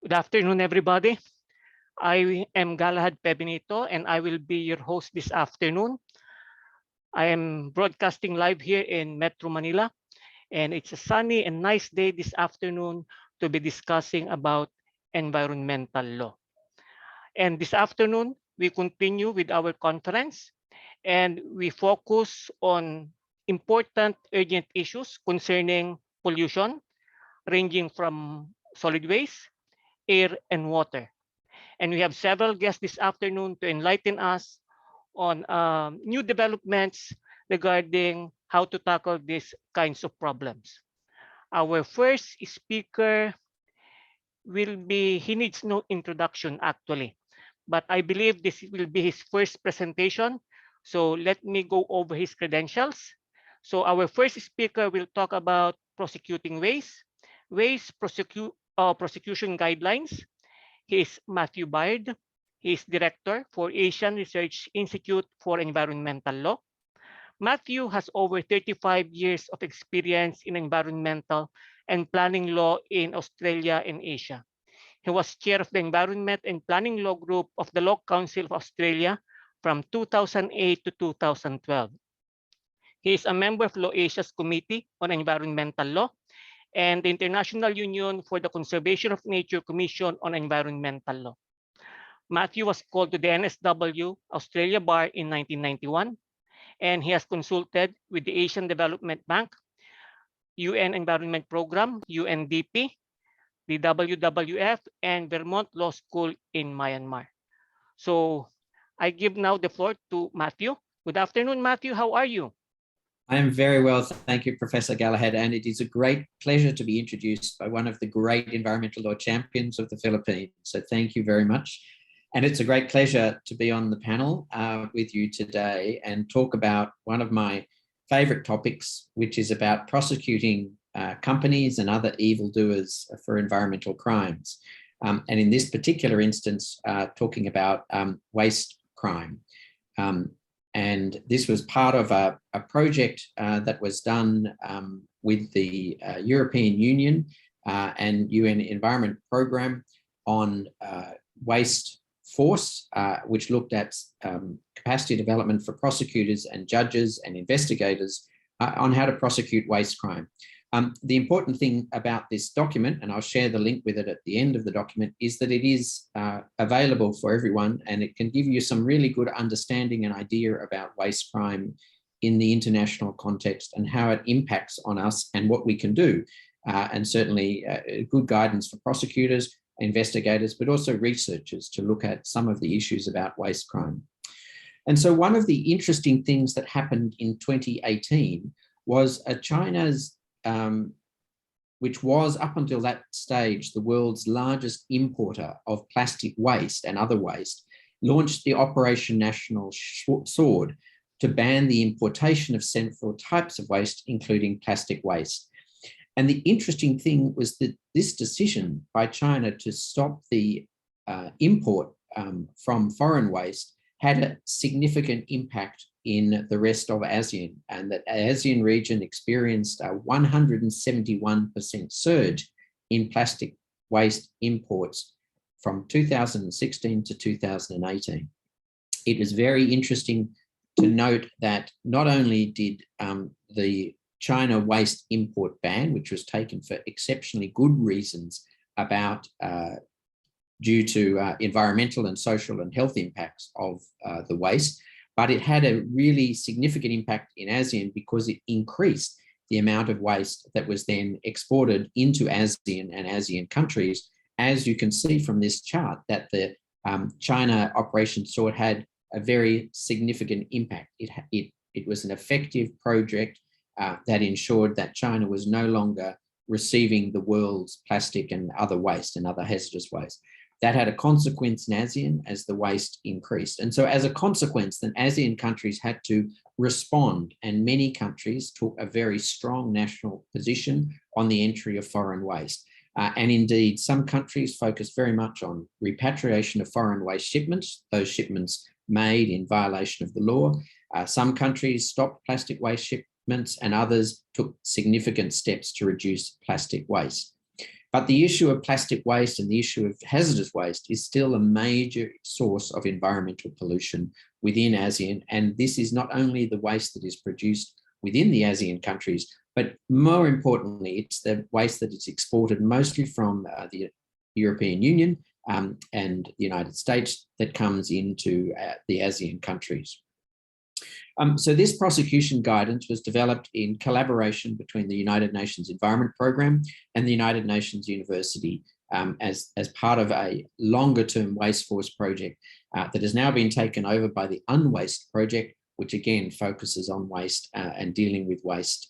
Good afternoon, everybody. I am Galahad Pebinito, and I will be your host this afternoon. I am broadcasting live here in Metro Manila, and it's a sunny and nice day this afternoon to be discussing about environmental law. And this afternoon, we continue with our conference, and we focus on important urgent issues concerning pollution, ranging from solid waste, air, and water. And we have several guests this afternoon to enlighten us on new developments regarding how to tackle these kinds of problems. Our first speaker he needs no introduction actually, but I believe this will be his first presentation. So let me go over his credentials. So our first speaker will talk about prosecuting prosecution guidelines. He is Matthew Baird. He is Director for Asian Research Institute for Environmental Law. Matthew has over 35 years of experience in environmental and planning law in Australia and Asia. He was chair of the Environment and Planning Law Group of the Law Council of Australia from 2008 to 2012. He is a member of Law Asia's Committee on Environmental Law and the International Union for the Conservation of Nature Commission on Environmental Law. Matthew was called to the NSW Australia Bar in 1991, and he has consulted with the Asian Development Bank, UN Environment Program, UNDP, the WWF, and Vermont Law School in Myanmar. So I give now the floor to Matthew. Good afternoon, Matthew. How are you? I am very well, thank you, Professor Galahad, and it is a great pleasure to be introduced by one of the great environmental law champions of the Philippines. So thank you very much. And it's a great pleasure to be on the panel with you today and talk about one of my favorite topics, which is about prosecuting companies and other evildoers for environmental crimes. And in this particular instance, talking about waste crime. And this was part of a project that was done with the European Union and UN Environment Program on waste force, which looked at capacity development for prosecutors and judges and investigators on how to prosecute waste crime. The important thing about this document, and I'll share the link with it at the end of the document, is that it is available for everyone, and it can give you some really good understanding and idea about waste crime in the international context and how it impacts on us and what we can do. And certainly good guidance for prosecutors, investigators, but also researchers to look at some of the issues about waste crime. And so one of the interesting things that happened in 2018 was China's which was up until that stage the world's largest importer of plastic waste and other waste, launched the Operation National Sword to ban the importation of several types of waste, including plastic waste. And the interesting thing was that this decision by China to stop the import from foreign waste had a significant impact in the rest of ASEAN, and that ASEAN region experienced a 171% surge in plastic waste imports from 2016 to 2018. It was very interesting to note that not only did the China waste import ban, which was taken for exceptionally good reasons about due to environmental and social and health impacts of the waste, but it had a really significant impact in ASEAN because it increased the amount of waste that was then exported into ASEAN and ASEAN countries. As you can see from this chart, that the China Operation Sword had a very significant impact. It was an effective project that ensured that China was no longer receiving the world's plastic and other waste and other hazardous waste. That had a consequence in ASEAN as the waste increased. And so as a consequence, then ASEAN countries had to respond, and many countries took a very strong national position on the entry of foreign waste. And indeed, some countries focused very much on repatriation of foreign waste shipments, those shipments made in violation of the law. Some countries stopped plastic waste shipments and others took significant steps to reduce plastic waste. But the issue of plastic waste and the issue of hazardous waste is still a major source of environmental pollution within ASEAN. And this is not only the waste that is produced within the ASEAN countries, but more importantly, it's the waste that is exported mostly from the European Union and the United States that comes into the ASEAN countries. So this prosecution guidance was developed in collaboration between the United Nations Environment Programme and the United Nations University as part of a longer-term waste force project that has now been taken over by the Unwaste Project, which again focuses on waste and dealing with waste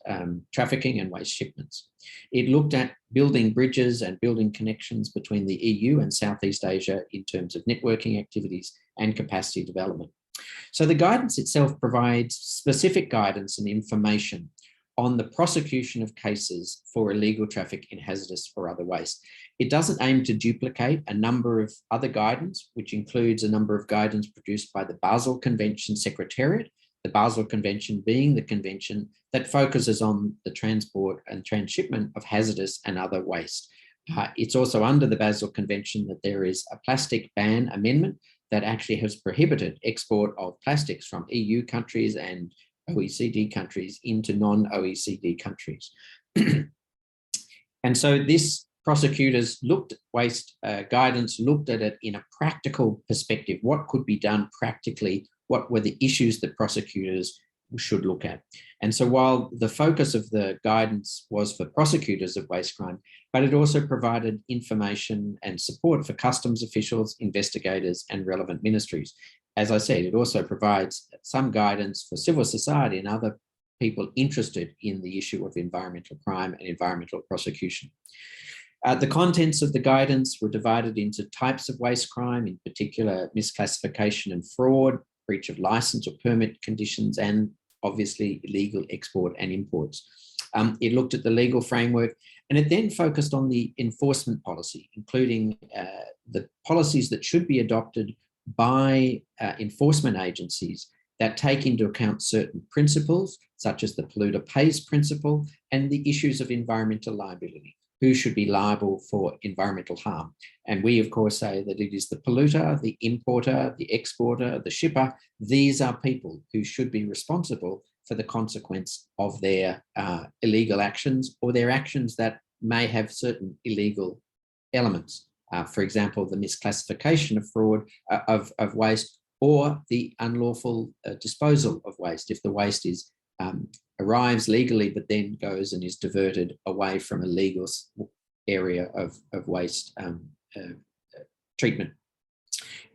trafficking and waste shipments. It looked at building bridges and building connections between the EU and Southeast Asia in terms of networking activities and capacity development. So the guidance itself provides specific guidance and information on the prosecution of cases for illegal traffic in hazardous or other waste. It doesn't aim to duplicate a number of other guidance, which includes a number of guidance produced by the Basel Convention Secretariat, the Basel Convention being the convention that focuses on the transport and transshipment of hazardous and other waste. It's also under the Basel Convention that there is a plastic ban amendment that actually has prohibited export of plastics from EU countries and OECD countries into non-OECD countries. And so this prosecutors looked at waste guidance, looked at it in a practical perspective. What could be done practically? What were the issues that prosecutors should look at? And so while the focus of the guidance was for prosecutors of waste crime, but it also provided information and support for customs officials, investigators, and relevant ministries. As I said, it also provides some guidance for civil society and other people interested in the issue of environmental crime and environmental prosecution. The contents of the guidance were divided into types of waste crime, in particular misclassification and fraud, breach of license or permit conditions, and obviously illegal export and imports. It looked at the legal framework, and it then focused on the enforcement policy, including the policies that should be adopted by enforcement agencies that take into account certain principles, such as the polluter pays principle and the issues of environmental liability. Who should be liable for environmental harm? And we, of course, say that it is the polluter, the importer, the exporter, the shipper. These are people who should be responsible for the consequence of their illegal actions or their actions that may have certain illegal elements. For example, the misclassification of fraud of waste, or the unlawful disposal of waste if the waste is arrives legally but then goes and is diverted away from a legal area of waste treatment.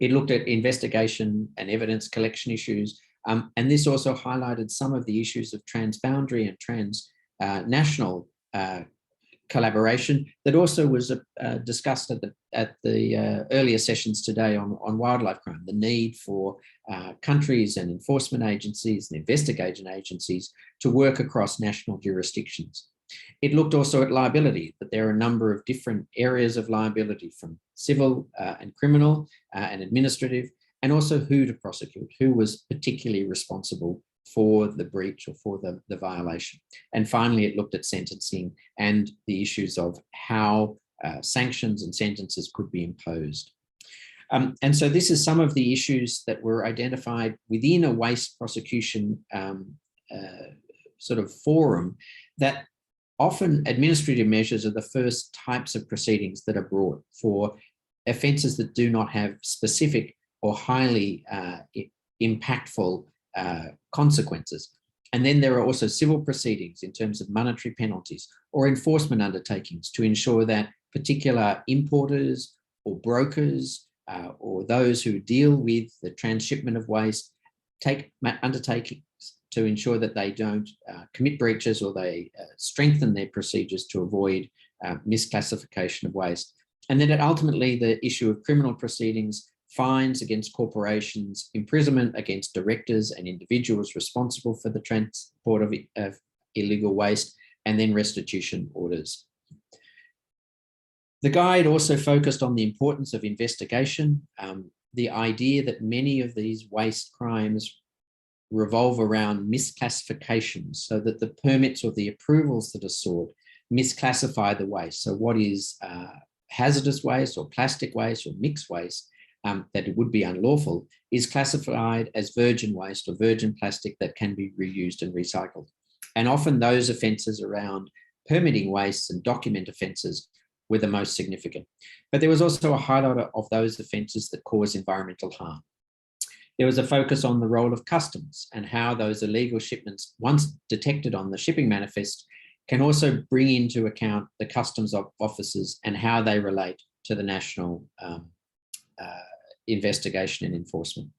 It looked at investigation and evidence collection issues, and this also highlighted some of the issues of transboundary and transnational collaboration that also was discussed at the earlier sessions today on wildlife crime, the need for countries and enforcement agencies and investigation agencies to work across national jurisdictions. It looked also at liability, that there are a number of different areas of liability, from civil and criminal and administrative, and also who to prosecute, who was particularly responsible for the breach or for the violation. And finally, it looked at sentencing and the issues of how sanctions and sentences could be imposed. And so this is some of the issues that were identified within a waste prosecution sort of forum, that often administrative measures are the first types of proceedings that are brought for offences that do not have specific or highly impactful consequences. And then there are also civil proceedings in terms of monetary penalties or enforcement undertakings to ensure that particular importers or brokers or those who deal with the transshipment of waste take undertakings to ensure that they don't commit breaches, or they strengthen their procedures to avoid misclassification of waste. And then ultimately the issue of criminal proceedings, fines against corporations, imprisonment against directors and individuals responsible for the transport of illegal waste, and then restitution orders. The guide also focused on the importance of investigation, the idea that many of these waste crimes revolve around misclassifications, so that the permits or the approvals that are sought misclassify the waste. So what is hazardous waste or plastic waste or mixed waste that it would be unlawful is classified as virgin waste or virgin plastic that can be reused and recycled. And often those offences around permitting wastes and document offences were the most significant. But there was also a highlight of those offences that cause environmental harm. There was a focus on the role of customs and how those illegal shipments, once detected on the shipping manifest, can also bring into account the customs officers and how they relate to the national investigation and enforcement.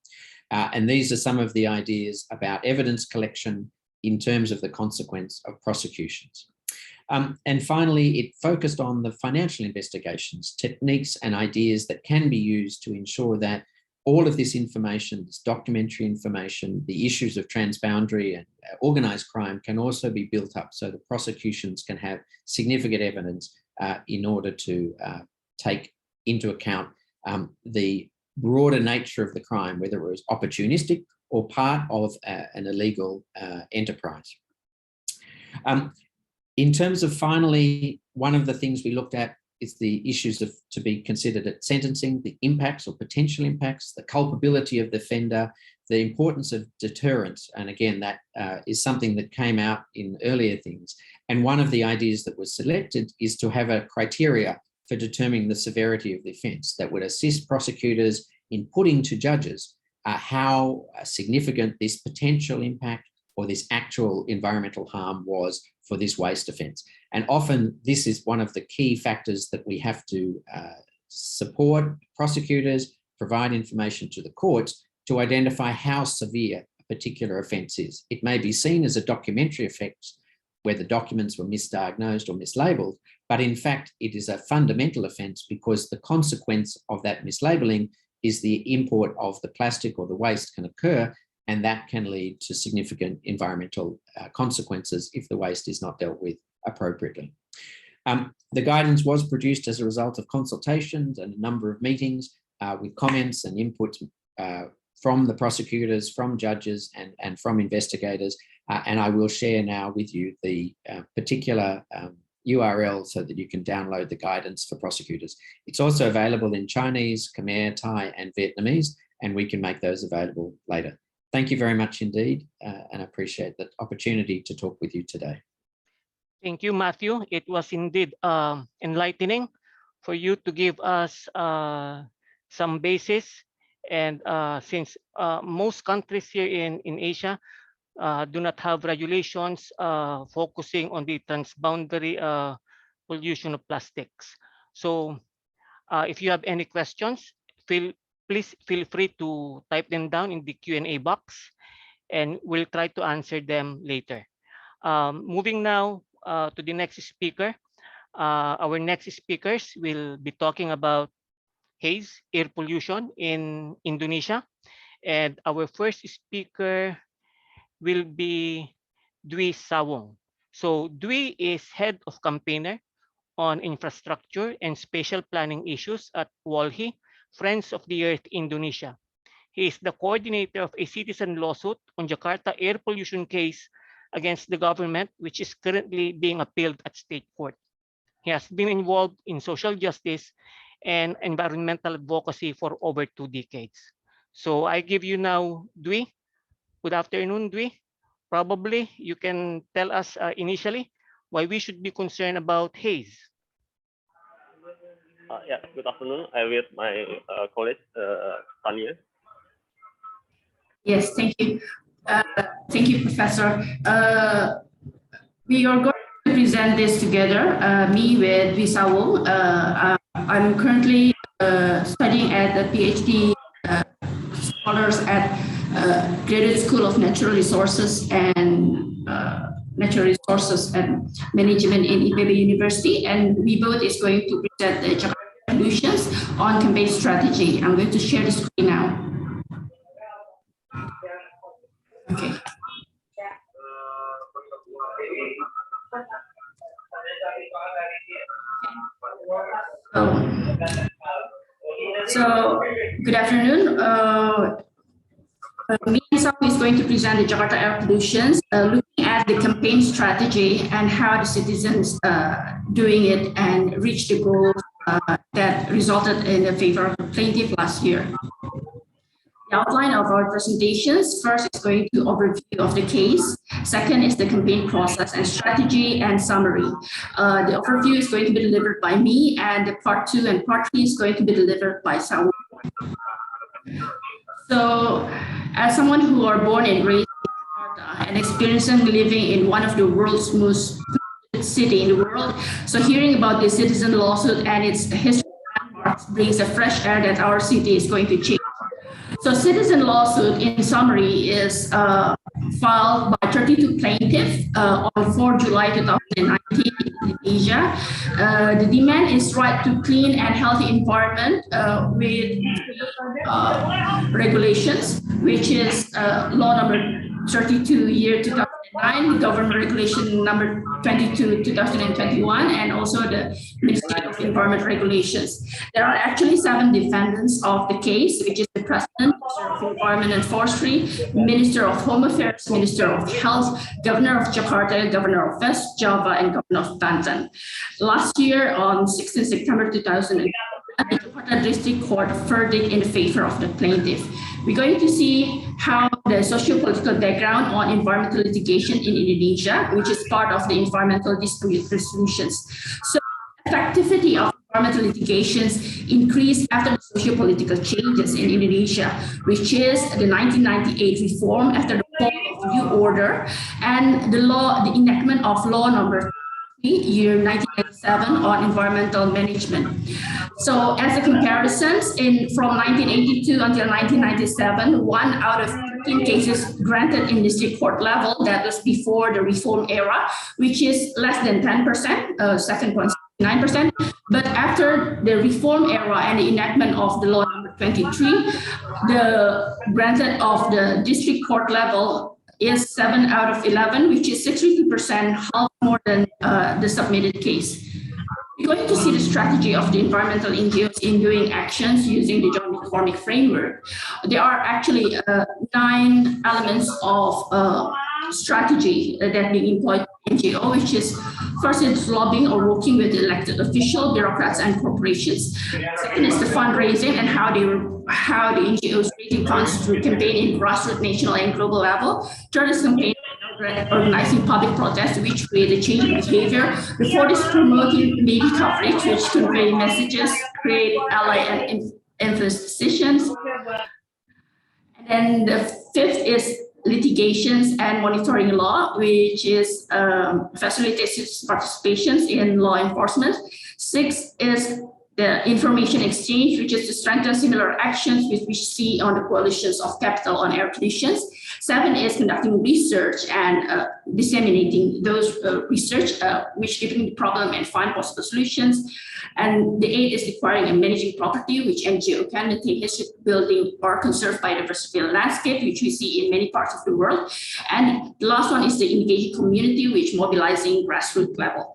And these are some of the ideas about evidence collection in terms of the consequence of prosecutions. And finally, it focused on the financial investigations, techniques and ideas that can be used to ensure that all of this information, this documentary information, the issues of transboundary and organised crime can also be built up so that prosecutions can have significant evidence in order to take into account the broader nature of the crime, whether it was opportunistic or part of an illegal enterprise. In terms of finally, one of the things we looked at is the issues to be considered at sentencing, the impacts or potential impacts, the culpability of the offender, the importance of deterrence. And again, that is something that came out in earlier things. And one of the ideas that was selected is to have a criteria for determining the severity of the offence that would assist prosecutors in putting to judges how significant this potential impact or this actual environmental harm was for this waste offence. And often this is one of the key factors that we have to support prosecutors, provide information to the courts to identify how severe a particular offence is. It may be seen as a documentary offence where the documents were misdiagnosed or mislabeled, but in fact, it is a fundamental offence because the consequence of that mislabeling is the import of the plastic or the waste can occur, and that can lead to significant environmental consequences if the waste is not dealt with appropriately. The guidance was produced as a result of consultations and a number of meetings with comments and inputs from the prosecutors, from judges, and from investigators. And I will share now with you the particular URL so that you can download the guidance for prosecutors. It's also available in Chinese, Khmer, Thai, and Vietnamese, and we can make those available later. Thank you very much indeed, and I appreciate the opportunity to talk with you today. Thank you, Matthew. It was indeed enlightening for you to give us some basis. And since most countries here in Asia do not have regulations focusing on the transboundary pollution of plastics. So if you have any questions, please feel free to type them down in the Q&A box, and we'll try to answer them later. Moving now to the next speaker. Our next speakers will be talking about haze, air pollution in Indonesia. And our first speaker will be Dwi Sawong. So Dwi is head of campaigner on infrastructure and spatial planning issues at WALHI, Friends of the Earth Indonesia. He is the coordinator of a citizen lawsuit on Jakarta air pollution case against the government, which is currently being appealed at state court. He has been involved in social justice and environmental advocacy for over 2 decades. So I give you now Dwi. Good afternoon, Dwi. Probably you can tell us initially why we should be concerned about haze. Yeah, good afternoon. I'm with my colleague, Tanya. Yes, thank you. Thank you, Professor. We are going to present this together, me with Dwi Sawong. I'm currently studying at the PhD scholars at Graduate School of Natural Resources and Management in IPB University, and we both is going to present the Jakarta solutions on campaign strategy. I'm going to share the screen now. Okay. So good afternoon. Me and Sam is going to present the Jakarta air pollution, looking at the campaign strategy and how the citizens doing it and reach the goals that resulted in the favor of the plaintiff last year. The outline of our presentations: first is going to overview of the case. Second is the campaign process and strategy and summary. The overview is going to be delivered by me, and the part 2 and part 3 is going to be delivered by Saul. So, as someone who are born and raised in Jakarta and experiencing living in one of the world's most city in the world, so hearing about the citizen lawsuit and its history landmarks brings a fresh air that our city is going to change. So citizen lawsuit, in summary, is filed by 32 plaintiffs on 4 July 2019 in Indonesia. The demand is right to clean and healthy environment with regulations, which is law number 32 year 2009, government regulation number 22 2021, and also the Ministry of Environment regulations. There are actually 7 defendants of the case, which is the President, Minister of Environment and Forestry, Minister of Home Affairs, Minister of Health, Governor of Jakarta, Governor of West Java, and Governor of Banten. Last year, on 16 September 2000, the Jakarta District Court verdict in favor of the plaintiff. We're going to see how the socio-political background on environmental litigation in Indonesia, which is part of the environmental dispute resolutions. So, effectivity of environmental litigations increased after the socio-political changes in Indonesia, which is the 1998 reform after the fall of new order and the enactment of law number year 1997 on environmental management. So as a comparison, from 1982 until 1997, 1 out of 13 cases granted in district court level, that was before the reform era, which is less than 10%, 7.9%. But after the reform era and the enactment of the law number 23, the granted of the district court level is 7 out of 11, which is 62%, half more than the submitted case. We're going to see the strategy of the environmental NGOs in doing actions using the Joint McCormick framework. There are actually 9 elements of strategy that being employed by NGO, which is first is lobbying or working with elected officials, bureaucrats, and corporations. Second is the fundraising and how the NGOs raising funds through campaign in grassroots, national, and global level. Third is campaign organizing public protests which create a change in behavior. The fourth is promoting media coverage which convey messages, create ally and influence decisions. And then the fifth is litigations and monitoring law, which is facilitates participations in law enforcement. Sixth is the information exchange, which is to strengthen similar actions which we see on the coalitions of capital on air pollution. 7 is conducting research and disseminating those research which determine the problem and find possible solutions. And the 8 is acquiring and managing property, which NGO can maintain history building or conserve biodiversity landscape, which we see in many parts of the world. And the last one is the engaging community, which mobilizing grassroots level.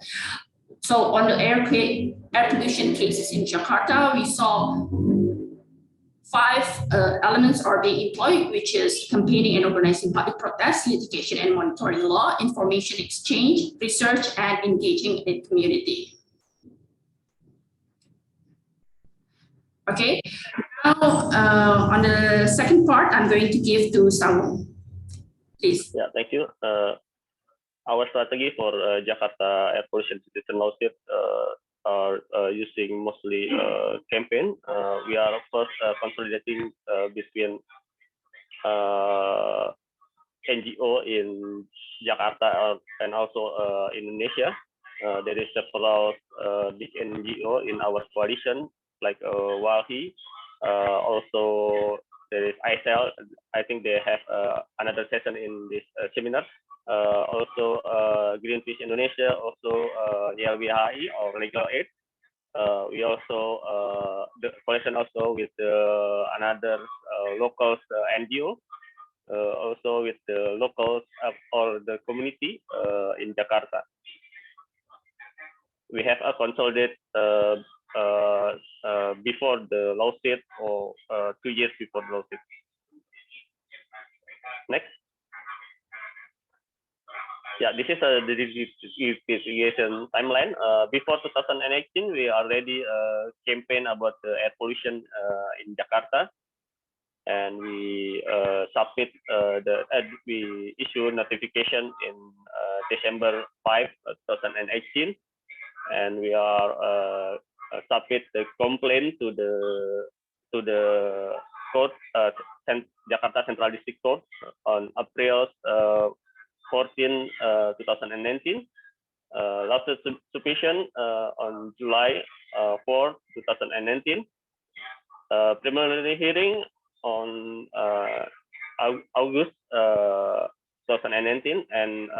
So on the air pollution cases in Jakarta, we saw 5 elements are being employed, which is campaigning and organizing public protests, litigation and monitoring law, information exchange, research, and engaging in community. Okay, now on the second part, I'm going to give to Saul. Please. Yeah, thank you. Our strategy for Jakarta air pollution citizen lawsuit are using mostly campaign. We are first consolidating between NGO in Jakarta and also Indonesia. There is several big NGO in our coalition like WALHI. Also there is ICEL. I think they have another session in this seminar. Also Greenpeace Indonesia, also YLBHI or Legal Aid. We also the coalition also with another local NGO, also with the locals or the community in Jakarta. We have a consolidated before the lawsuit or 2 years before the lawsuit. Next. Yeah, this is the investigation timeline. Before 2018, we already campaign about the air pollution in Jakarta, and we submit we issue notification in December 5, 2018, and we are submit the complaint to the court, Jakarta Central District Court on April 14, 2019. Last submission on July 4, 2019. Preliminary hearing on August 2019, and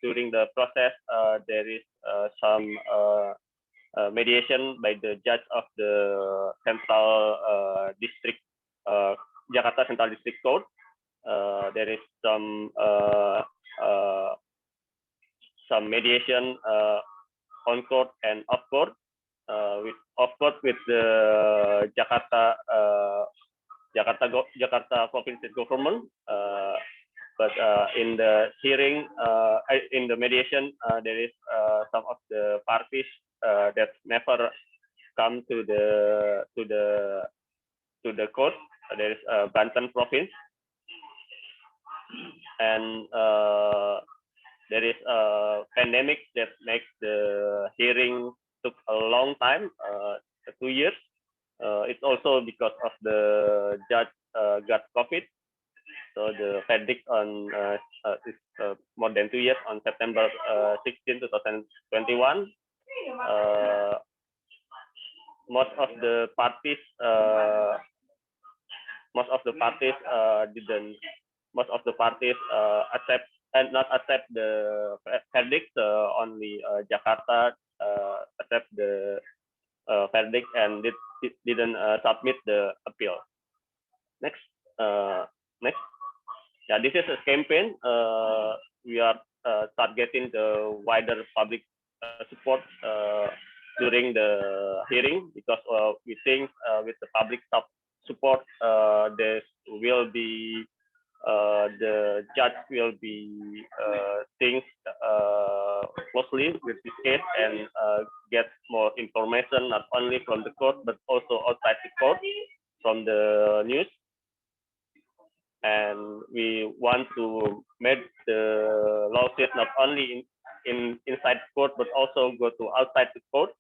during the process there is some mediation by the judge of the Central District, Jakarta Central District Court. There is some mediation on court and off court. With off court with the Jakarta province government, but in the hearing, in the mediation, there is some of the parties that never come to the court. There is Banten province, and there is a pandemic that makes the hearing took a long time, 2 years. It's also because of the judge got COVID. So the verdict on is more than 2 years on September 16, 2021. Most of the parties accept and not accept the verdict. Only Jakarta accept the verdict and didn't submit the appeal. Next. Yeah, this is a campaign. We are targeting the wider public support during the hearing, because we think with the public support, there will be the judge will be think closely with this case and get more information, not only from the court but also outside the court from the news. And we want to make the lawsuit not only inside the court but also go to outside the court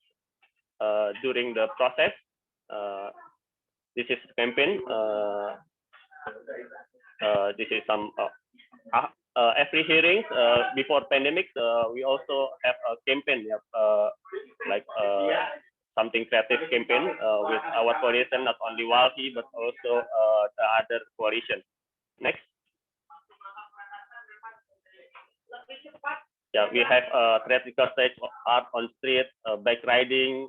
during the process. This is the campaign. This is some every hearing before pandemic. We also have a campaign, like something creative campaign with our coalition, not only WALHI but also the other coalition. Next. Yeah, we have theatrical stage art on street, bike riding,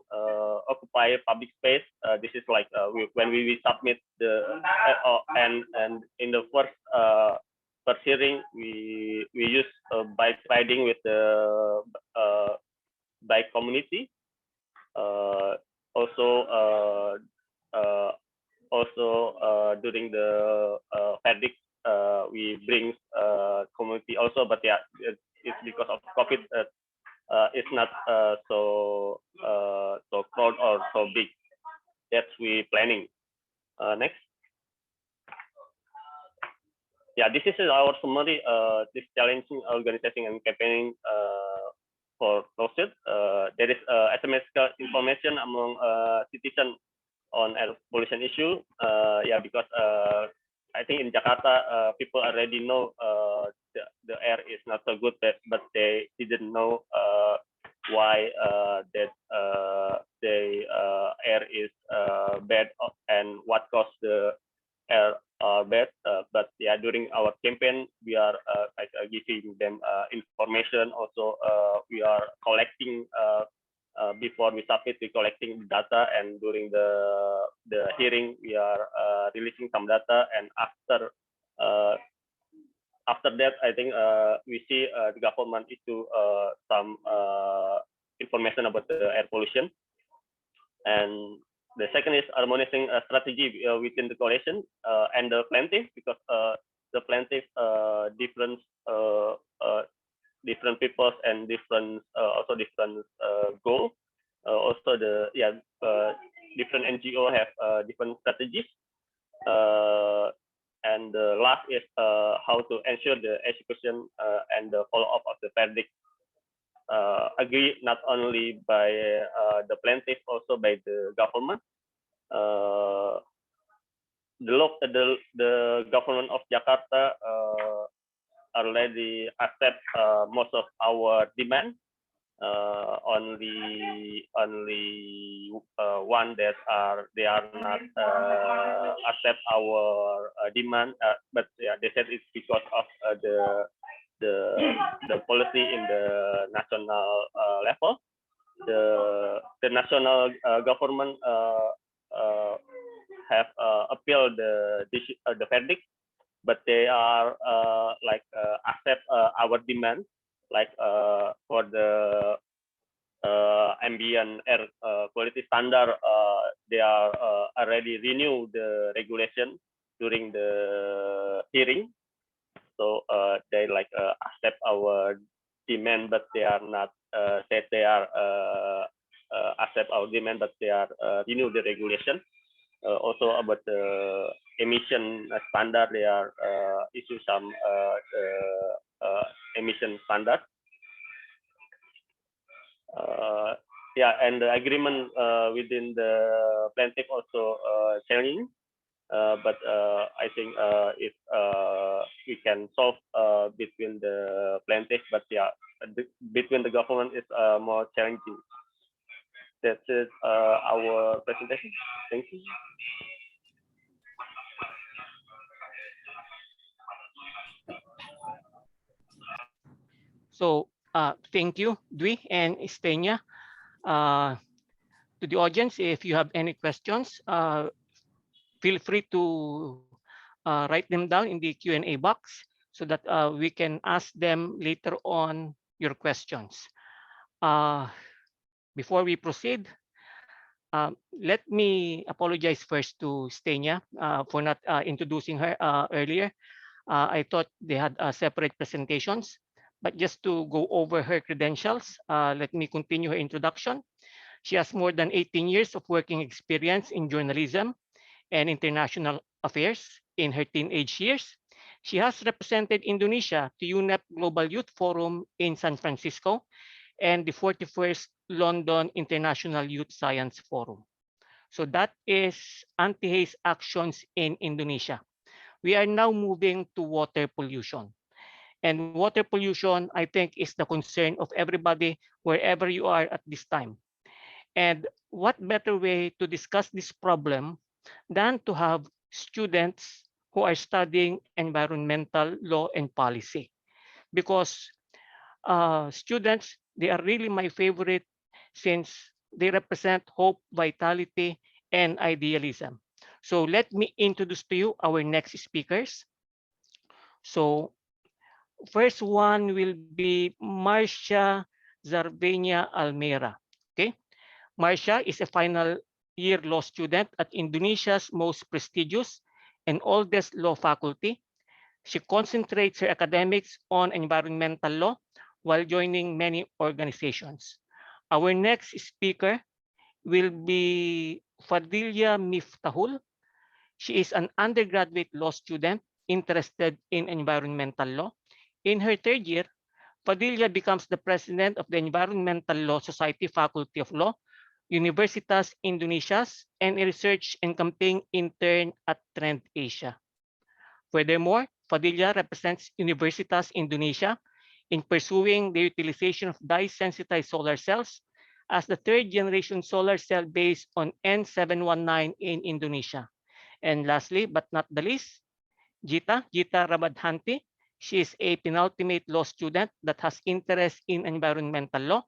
occupy public space. This is like when we submit the and in the first hearing we use bike riding with the bike community. Also during the verdict we bring community also, but yeah, it's because of COVID. It's not so crowd or so big. That's we planning. Next. Yeah, this is our summary. This challenging organizing and campaigning for lawsuit. There is asymmetrical information among citizens on air pollution issue. Yeah, because I think in Jakarta, people already know the air is not so good, but they didn't know why that the air is bad and what caused the air bad. But yeah, during our campaign, we are giving them information. Also, we are collecting before we submit, we collecting data, and during the hearing, we are releasing some data. And after that, I think we see the government issue some information about the air pollution. And the second is harmonizing strategy within the coalition and the plaintiff, because the plaintiff different different peoples and different also different goal. Also the different NGO have different strategies. And the last is how to ensure the execution and the follow-up of the verdict. Agreed not only by the plaintiff, also by the government. The government of Jakarta already accept most of our demand. Only one that they are not accept our demand, but yeah, they said it's because of the policy in the national level. The national government have appealed the verdict, but they are accept our demand, like for the ambient air quality standard. They are already renew the regulation during the hearing. So they accept our demand, but they are not said they are accept our demand, but they are renew the regulation. Also about the emission standard, they are issue some emission standard. And the agreement within the plaintiff also challenging. But I think if we can solve between the plaintiff, but yeah, between the government is more challenging. That is our presentation. Thank you. So thank you, Dwi and Stenya. To the audience, if you have any questions, feel free to write them down in the Q&A box so that we can ask them later on your questions. Before we proceed, let me apologize first to Stenya for not introducing her earlier. I thought they had separate presentations, but just to go over her credentials, let me continue her introduction. She has more than 18 years of working experience in journalism and international affairs in her teenage years. She has represented Indonesia to UNEP Global Youth Forum in San Francisco and the 41st London International Youth Science Forum. So that is anti-haze actions in Indonesia. We are now moving to water pollution. And water pollution, I think, is the concern of everybody wherever you are at this time. And what better way to discuss this problem than to have students who are studying environmental law and policy? Because students, they are really my favorite since they represent hope, vitality, and idealism. So let me introduce to you our next speakers. So first one will be Marcia Zarvenia Almera. Okay, Marcia is a final year law student at Indonesia's most prestigious and oldest law faculty. She concentrates her academics on environmental law while joining many organizations. Our next speaker will be Fadilia Miftahul. She is an undergraduate law student interested in environmental law. In her third year, Fadilia becomes the president of the Environmental Law Society Faculty of Law, Universitas Indonesia's, and a research and campaign intern at Trend Asia. Furthermore, Fadilia represents Universitas Indonesia in pursuing the utilization of dye-sensitized solar cells as the third-generation solar cell based on N719 in Indonesia. And lastly, but not the least, Gita Ramadhanti. She is a penultimate law student that has interest in environmental law.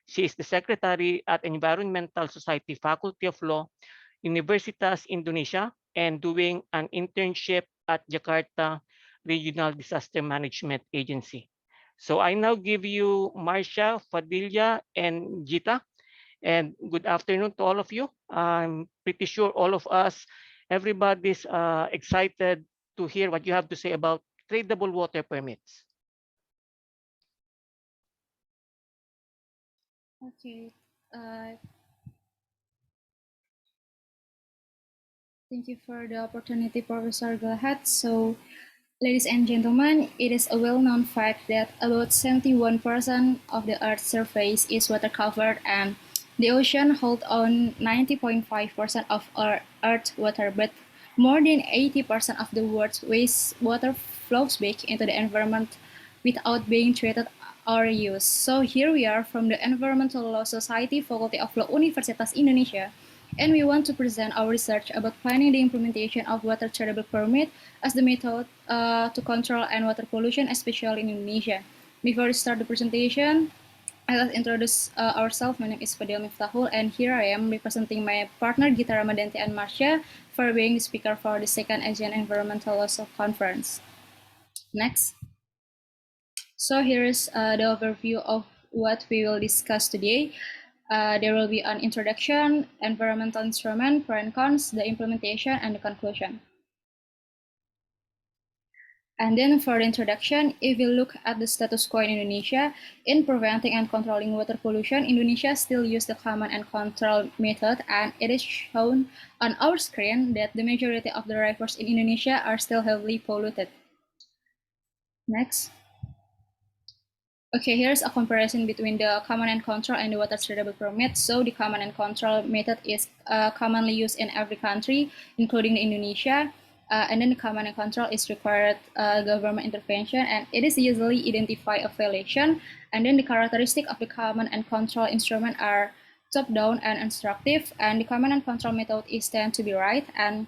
She is the secretary at Environmental Society Faculty of Law, Universitas Indonesia, and doing an internship at Jakarta Regional Disaster Management Agency. So I now give you Marcia, Fadilia, and Gita. And good afternoon to all of you. I'm pretty sure all of us, everybody's excited to hear what you have to say about tradable water permits. Okay. Thank you for the opportunity, Professor Galahad. So, ladies and gentlemen, it is a well-known fact that about 71% of the Earth's surface is water covered, and the ocean holds on 90.5% of our Earth's water, but more than 80% of the world's wastewater flows back into the environment without being treated or used. So here we are from the Environmental Law Society, Faculty of Law, Universitas Indonesia, and we want to present our research about planning the implementation of water tradable permit as the method to control and water pollution, especially in Indonesia. Before we start the presentation, I'll introduce ourselves. My name is Fadil Miftahul, and here I am representing my partner Gita Ramadanti and Marsha for being the speaker for the second Asian Environmental Law Conference. Next. So here is the overview of what we will discuss today. There will be an introduction, environmental instrument, pro and cons, the implementation, and the conclusion. And then for the introduction, if we look at the status quo in Indonesia, in preventing and controlling water pollution, Indonesia still uses the command and control method, and it is shown on our screen that the majority of the rivers in Indonesia are still heavily polluted. Next. Okay, here's a comparison between the command and control and the water tradable permit. So the command and control method is commonly used in every country, including Indonesia. And then the command and control is required government intervention, and it is usually identify a violation. And then the characteristic of the command and control instrument are top-down and instructive. And the command and control method is tend to be right, and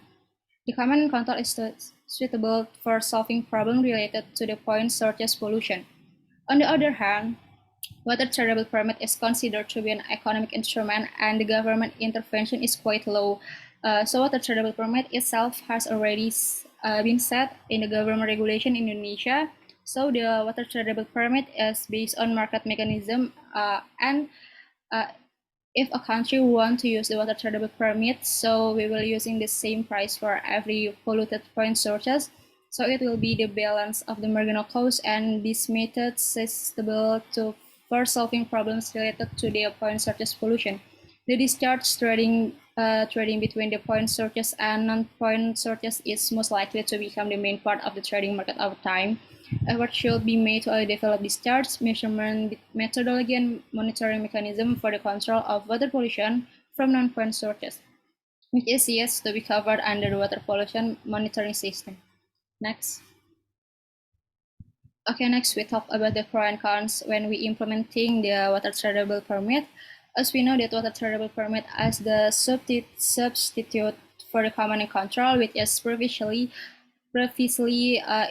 the command and control is suitable for solving problems related to the point sources pollution. On the other hand, water tradable permit is considered to be an economic instrument, and the government intervention is quite low. So water tradable permit itself has already been set in the government regulation in Indonesia. So the water tradable permit is based on market mechanism, and if a country wants to use the water tradable permit, so we will using the same price for every polluted point sources. So it will be the balance of the marginal cost, and this method is suitable for solving problems related to the point sources pollution. The discharge trading between the point sources and non-point sources is most likely to become the main part of the trading market over time. Effort should be made to develop discharge, measurement methodology, and monitoring mechanism for the control of water pollution from non-point sources, which is yet to be covered under the water pollution monitoring system. Next. Okay, next we talk about the pro and cons when we implementing the water tradable permit. As we know that water tradable permit as the substitute for the command and control, which is previously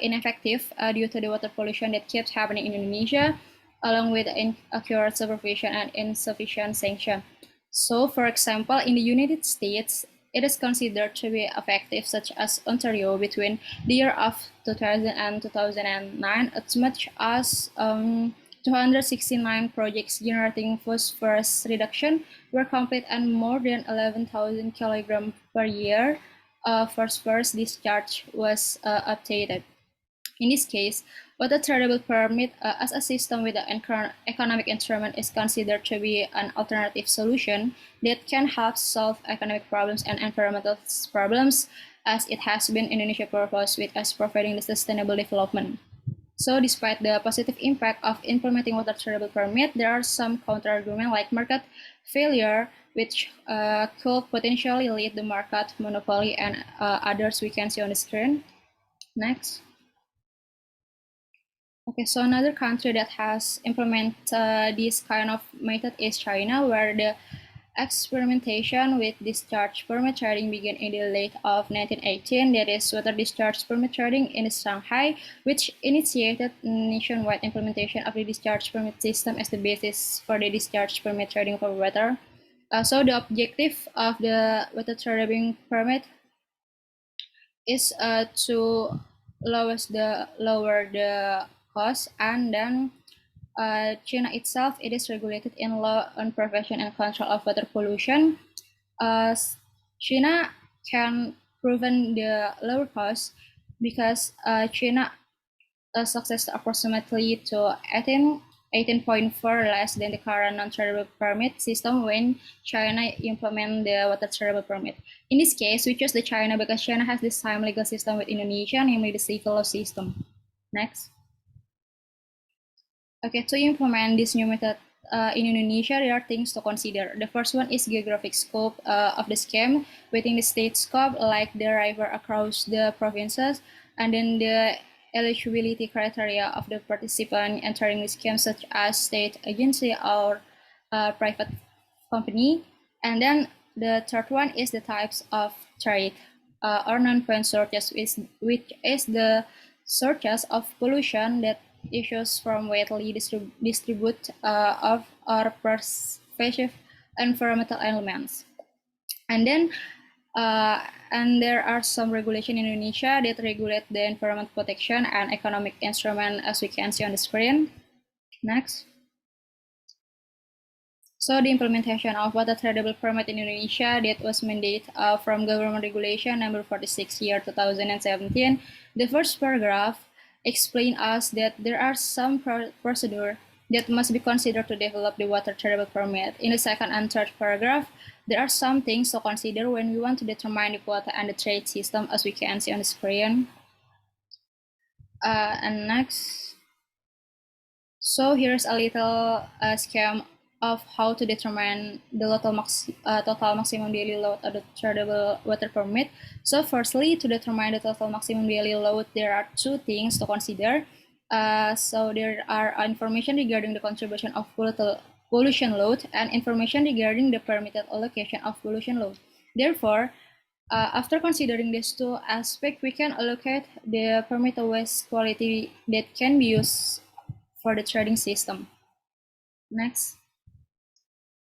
ineffective due to the water pollution that keeps happening in Indonesia, along with inaccurate supervision and insufficient sanction. So, for example, in the United States, it is considered to be effective, such as Ontario between the year of 2000 and 2009, as much as 269 projects generating phosphorus reduction were complete, and more than 11,000 kilograms per year phosphorus discharge was updated. In this case, water tradable permit as a system with an economic instrument is considered to be an alternative solution that can help solve economic problems and environmental problems, as it has been Indonesia purpose with us providing the sustainable development. So despite the positive impact of implementing water tradable permit, there are some counter-arguments like market failure, which could potentially lead the market monopoly, and others we can see on the screen. Next. Okay, so another country that has implemented this kind of method is China, where the experimentation with discharge permit trading began in the late of 1918. That is water discharge permit trading in Shanghai, which initiated nationwide implementation of the discharge permit system as the basis for the discharge permit trading for water. So the objective of the water trading permit is to lower the cost, and then China itself, it is regulated in law on prevention and control of water pollution. China can prevent the lower cost because China success approximately to 18.4 less than the current non-tradable permit system when China implement the water tradable permit. In this case, we choose the China because China has the same legal system with Indonesia, namely the civil law system. Next. Okay, to implement this new method in Indonesia, there are things to consider. The first one is geographic scope of the scheme within the state scope, like the river across the provinces, and then the eligibility criteria of the participant entering the scheme, such as state agency or private company. And then the third one is the types of trade or non-point sources, which is the sources of pollution that issues from widely distribute of or pervasive environmental elements. And then and there are some regulation in Indonesia that regulate the environment protection and economic instrument, as we can see on the screen. Next. So the implementation of water tradable permit in Indonesia that was mandated from Government Regulation number 46 year 2017. The first paragraph explain us that there are some procedure that must be considered to develop the water tradable permit. In the second and third paragraph, there are some things to consider when we want to determine the quota and the trade system, as we can see on the screen. And next, so here's a little scheme of how to determine the total maximum daily load of the tradable water permit. So firstly, to determine the total maximum daily load, there are two things to consider. So there are information regarding the contribution of pollution load and information regarding the permitted allocation of pollution load. Therefore, after considering these two aspects, we can allocate the permitted waste quality that can be used for the trading system. Next.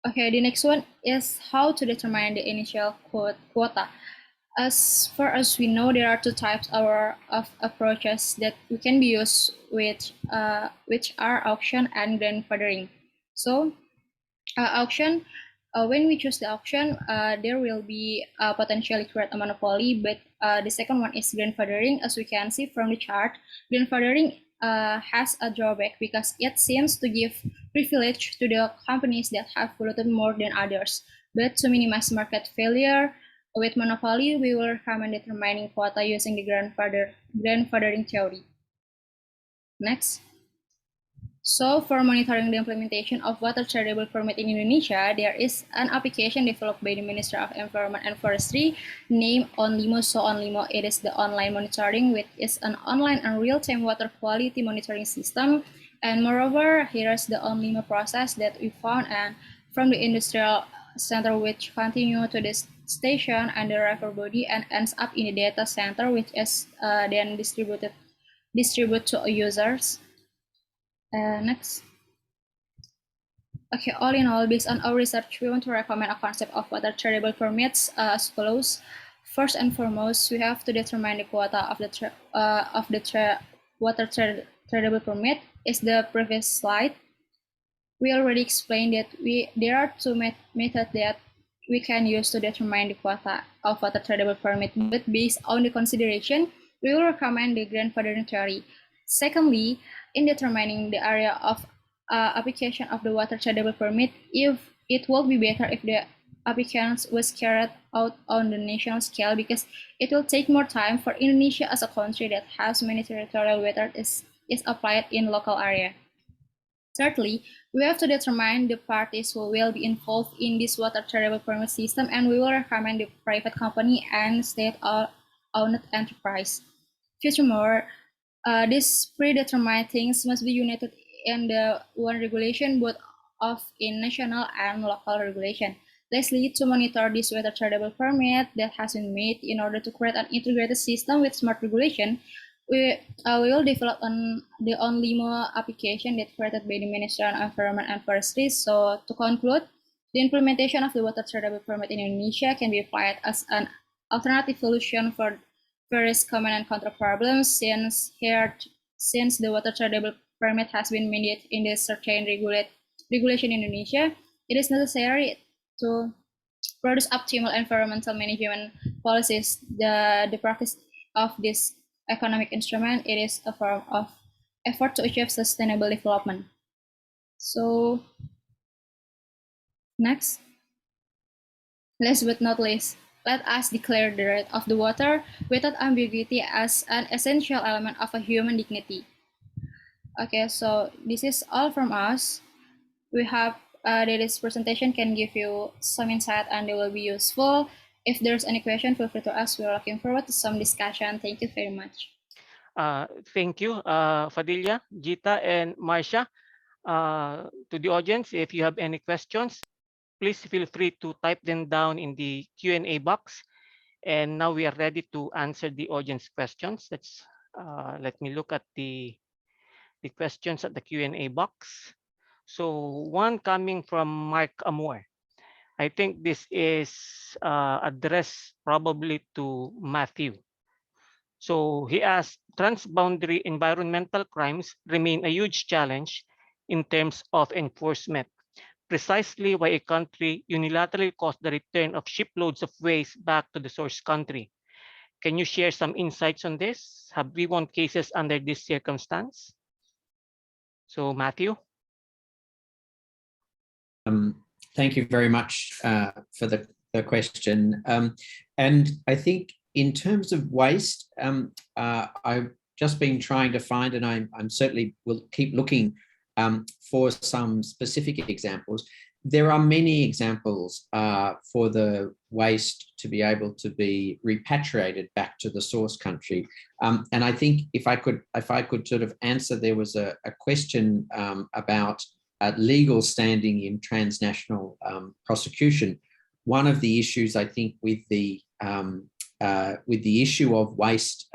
Okay, the next one is how to determine the initial quota. As far as we know, there are two types of approaches that we can be used with, which are auction and grandfathering. So, auction, when we choose the auction, there will be potentially create a monopoly, but the second one is grandfathering. As we can see from the chart, grandfathering has a drawback because it seems to give privilege to the companies that have polluted more than others. But to minimize market failure, with monopoly, we will recommend determining quota using the grandfathering theory. Next. So for monitoring the implementation of water tradable permit in Indonesia, there is an application developed by the Minister of Environment and Forestry named OnLimo. So OnLimo, it is the online monitoring, which is an online and real-time water quality monitoring system. And moreover, here is the OnLimo process that we found and from the industrial center, which continue to this station and the river body and ends up in the data center, which is then distributed to users. Next. Okay, all in all, based on our research, we want to recommend a concept of water tradable permits as follows. First and foremost, we have to determine the quota of the water tradable permit. Is the previous slide. We already explained that there are two methods that we can use to determine the quota of water tradable permit, but based on the consideration, we will recommend the grandfathering theory. Secondly, in determining the area of application of the water tradable permit, if it will be better if the application was carried out on the national scale, because it will take more time for Indonesia as a country that has many territorial waters is applied in local area. Thirdly, we have to determine the parties who will be involved in this water tradable permit system, and we will recommend the private company and state-owned enterprise. Furthermore, these predetermined things must be united in the one regulation, both of in national and local regulation. Lastly, to monitor this water tradable permit that has been made in order to create an integrated system with smart regulation, we will develop the OnLimo application that created by the Ministry of Environment and Forestry. So to conclude, the implementation of the water tradable permit in Indonesia can be applied as an alternative solution for various common and control problems, since the water tradable permit has been mandated in the certain regulation in Indonesia, it is necessary to produce optimal environmental management policies. The practice of this economic instrument, it is a form of effort to achieve sustainable development. So next, last but not least, let us declare the right of the water without ambiguity as an essential element of a human dignity. Okay, so this is all from us. We hope that this presentation can give you some insight and they will be useful. If there's any question, feel free to ask. We're looking forward to some discussion. Thank you very much. Thank you, Fadilia, Gita, and Marcia. To the audience, if you have any questions, please feel free to type them down in the Q&A box. And now we are ready to answer the audience questions. Let me look at the questions at the Q&A box. So one coming from Mark Amor. I think this is addressed probably to Matthew. So he asked, transboundary environmental crimes remain a huge challenge in terms of enforcement, precisely why a country unilaterally caused the return of shiploads of waste back to the source country. Can you share some insights on this? Have we won cases under this circumstance? So Matthew. Thank you very much for the question. And I think in terms of waste, I've just been trying to find, and I'm certainly will keep looking for some specific examples. There are many examples for the waste to be able to be repatriated back to the source country. And I think if I could sort of answer, there was a question about legal standing in transnational prosecution. One of the issues I think with the issue of waste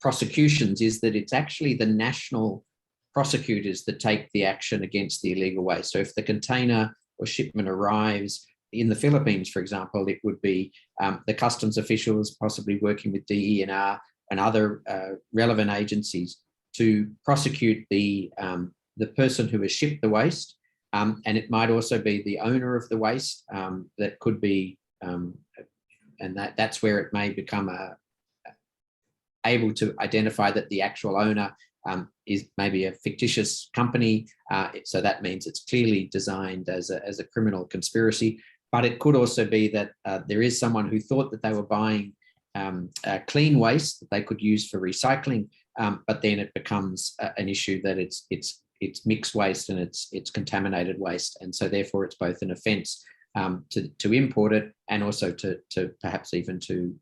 prosecutions is that it's actually the national prosecutors that take the action against the illegal waste. So if the container or shipment arrives in the Philippines, for example, it would be the customs officials possibly working with DENR and other relevant agencies to prosecute the person who has shipped the waste. And it might also be the owner of the waste that could be, and that's where it may become able to identify that the actual owner is maybe a fictitious company. So that means it's clearly designed as a criminal conspiracy. But it could also be that there is someone who thought that they were buying clean waste that they could use for recycling, but then it becomes an issue that it's mixed waste and it's contaminated waste, and so therefore it's both an offence to import it and also to perhaps even to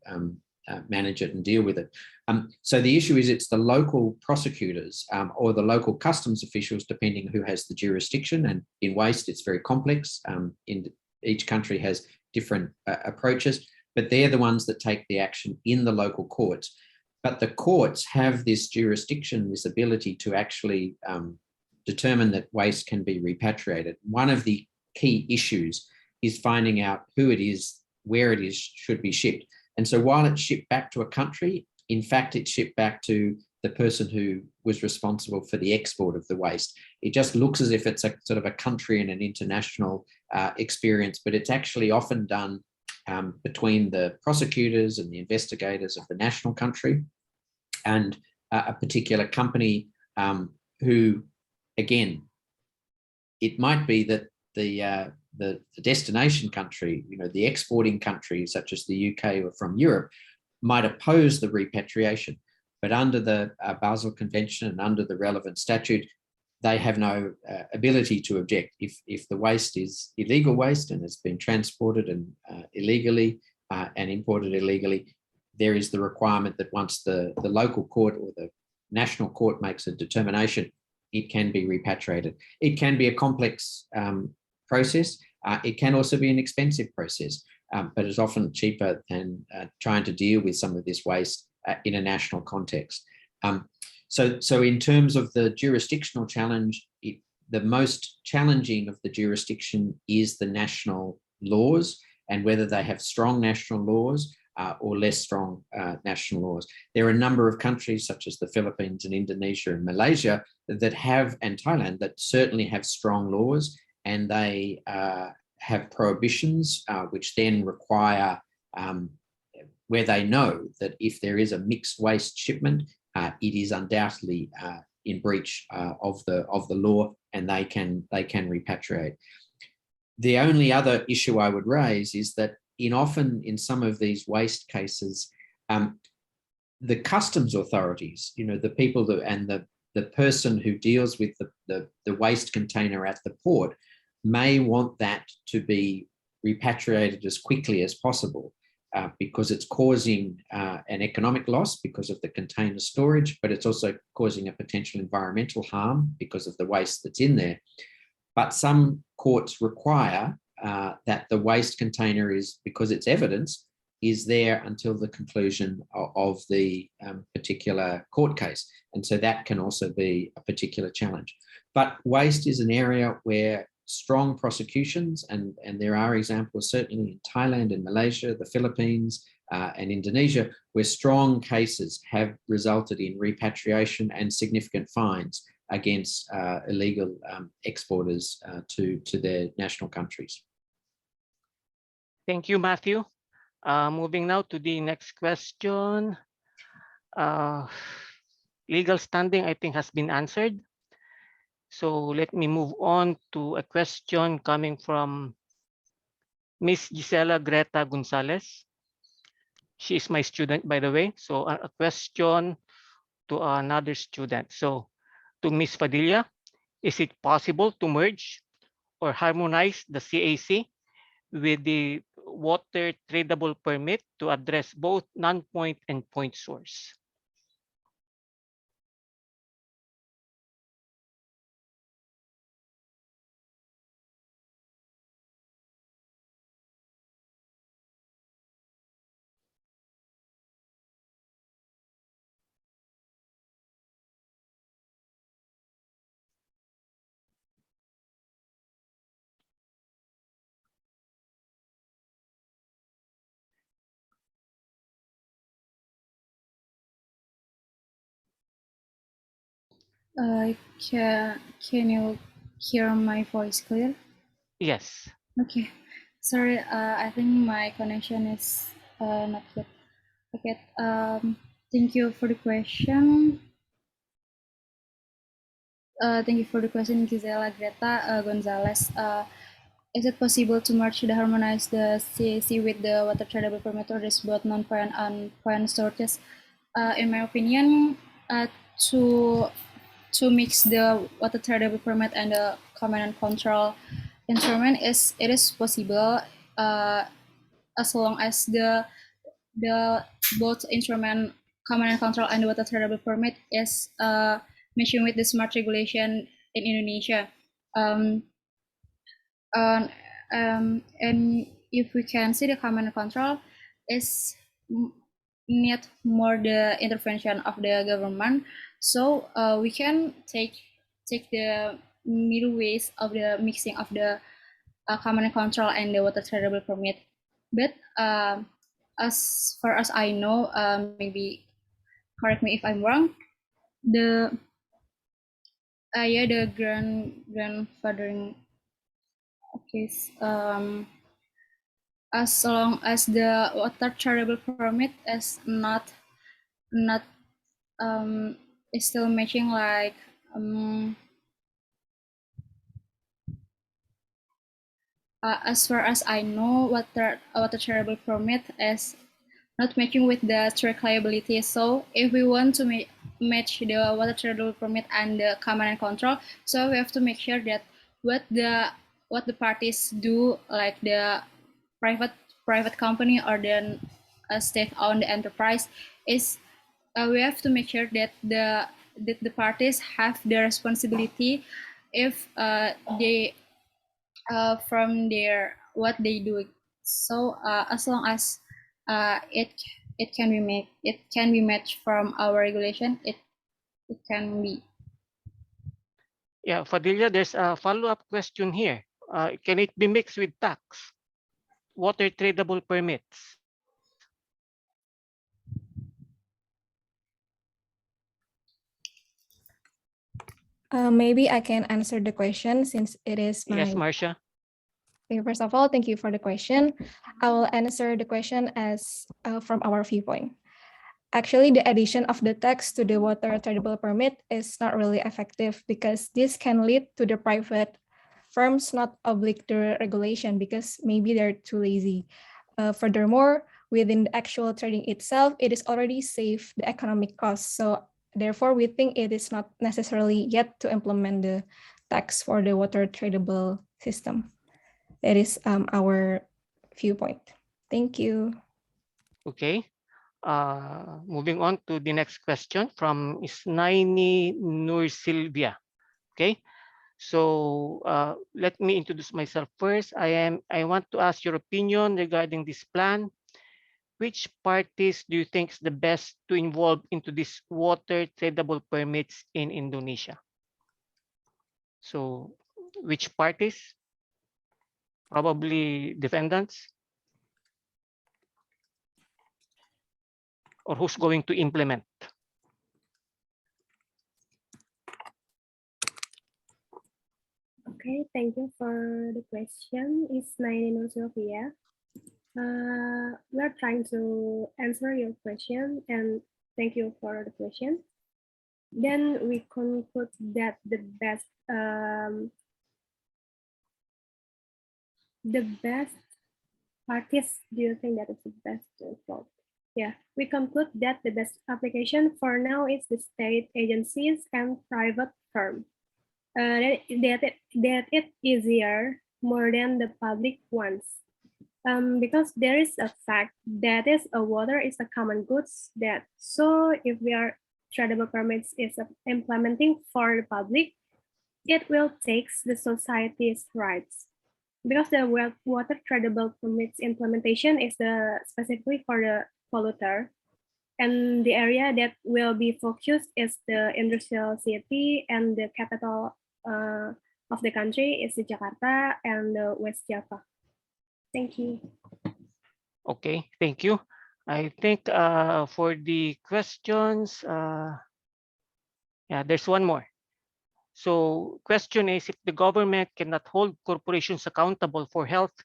manage it and deal with it. So the issue is it's the local prosecutors or the local customs officials, depending who has the jurisdiction. And in waste, it's very complex. In each country has different approaches, but they're the ones that take the action in the local courts. But the courts have this jurisdiction, this ability to actually determine that waste can be repatriated. One of the key issues is finding out who it is, where it is, should be shipped. And so while it's shipped back to a country, in fact, it's shipped back to the person who was responsible for the export of the waste. It just looks as if it's a sort of a country and an international experience, but it's actually often done between the prosecutors and the investigators of the national country and a particular company who, again, it might be that the destination country, the exporting country, such as the UK or from Europe, might oppose the repatriation. But under the Basel Convention and under the relevant statute, they have no ability to object. If the waste is illegal waste and it's been transported and illegally and imported illegally, there is the requirement that once the local court or the national court makes a determination, it can be repatriated. It can be a complex process. It can also be an expensive process, but it's often cheaper than trying to deal with some of this waste in a national context. So in terms of the jurisdictional challenge, the most challenging of the jurisdiction is the national laws and whether they have strong national laws or less strong national laws. There are a number of countries such as the Philippines and Indonesia and Malaysia that have, and Thailand, that certainly have strong laws, and they have prohibitions which then require where they know that if there is a mixed waste shipment, it is undoubtedly in breach of the law, and they can repatriate. The only other issue I would raise is that often in some of these waste cases, the customs authorities, the people and the person who deals with the waste container at the port may want that to be repatriated as quickly as possible because it's causing an economic loss because of the container storage, but it's also causing a potential environmental harm because of the waste that's in there. But some courts require that the waste container is, because it's evidence, is there until the conclusion of the particular court case. And so that can also be a particular challenge. But waste is an area where strong prosecutions, and there are examples certainly in Thailand and Malaysia, the Philippines and Indonesia, where strong cases have resulted in repatriation and significant fines against illegal exporters to their national countries. Thank you, Matthew. Moving now to the next question. Legal standing, I think, has been answered. So let me move on to a question coming from Miss Gisela Greta Gonzalez. She is my student, by the way. So a question to another student. So to Miss Padilla, is it possible to merge or harmonize the CAC with the water tradable permit to address both non-point and point source? Can you hear my voice clear? Yes. Okay. Sorry, I think my connection is not good. Okay. Thank you for the question. Thank you for the question, Gisela Greta Gonzalez. Is it possible to merge the harmonize the CAC with the water tradable permit or this both non-point and point sources? In my opinion, to mix the water tradable permit and the command and control instrument it is possible as long as the both instrument command and control and the water tradable permit is matching with the smart regulation in Indonesia. And if we can see the command and control is need more the intervention of the government, so we can take the middle ways of the mixing of the command and control and the water tradable permit. But as far as I know, maybe correct me if I'm wrong, the grandfathering case, as long as the water tradable permit is not is still matching like as far as I know, water tradable permit is not matching with the strict liability. So if we want to match the water tradable permit and the command and control, so we have to make sure that what the parties do, like the private company or then a state-owned enterprise, is we have to make sure that the parties have the responsibility if they from their what they do. So as long as it can be matched from our regulation, it can be. Yeah, Fadilia, there's a follow-up question here. Can it be mixed with tax? Water tradable permits? Maybe I can answer the question since it is my... Yes, Marcia. Okay, first of all, thank you for the question. I will answer the question as from our viewpoint. Actually, the addition of the tax to the water tradable permit is not really effective because this can lead to the private firms not oblige the regulation because maybe they're too lazy. Furthermore, within the actual trading itself, it is already saved the economic costs. So therefore, we think it is not necessarily yet to implement the tax for the water tradable system. That is our viewpoint. Thank you. Okay. Moving on to the next question from Isnaini Nur Silvia. Okay. So let me introduce myself first. I want to ask your opinion regarding this plan. Which parties do you think is the best to involve into this water tradable permits in Indonesia? So which parties? Probably defendants? Or who's going to implement? Okay, thank you for the question. It's Nainino Sylvia. We're trying to answer your question and thank you for the question. Then we conclude that the best parties, do you think that is the best for? Yeah, we conclude that the best application for now is the state agencies and private firm. That it's easier more than the public ones. Because there is a fact that is a water is a common goods that so if we are tradable permits is implementing for the public, it will take the society's rights. Because the water tradable permits implementation is specifically for the polluter, and the area that will be focused is the industrial city and the capital of the country is Jakarta and West Java. Thank you. Okay, thank you. I think for the questions, yeah, there's one more. So question is, if the government cannot hold corporations accountable for health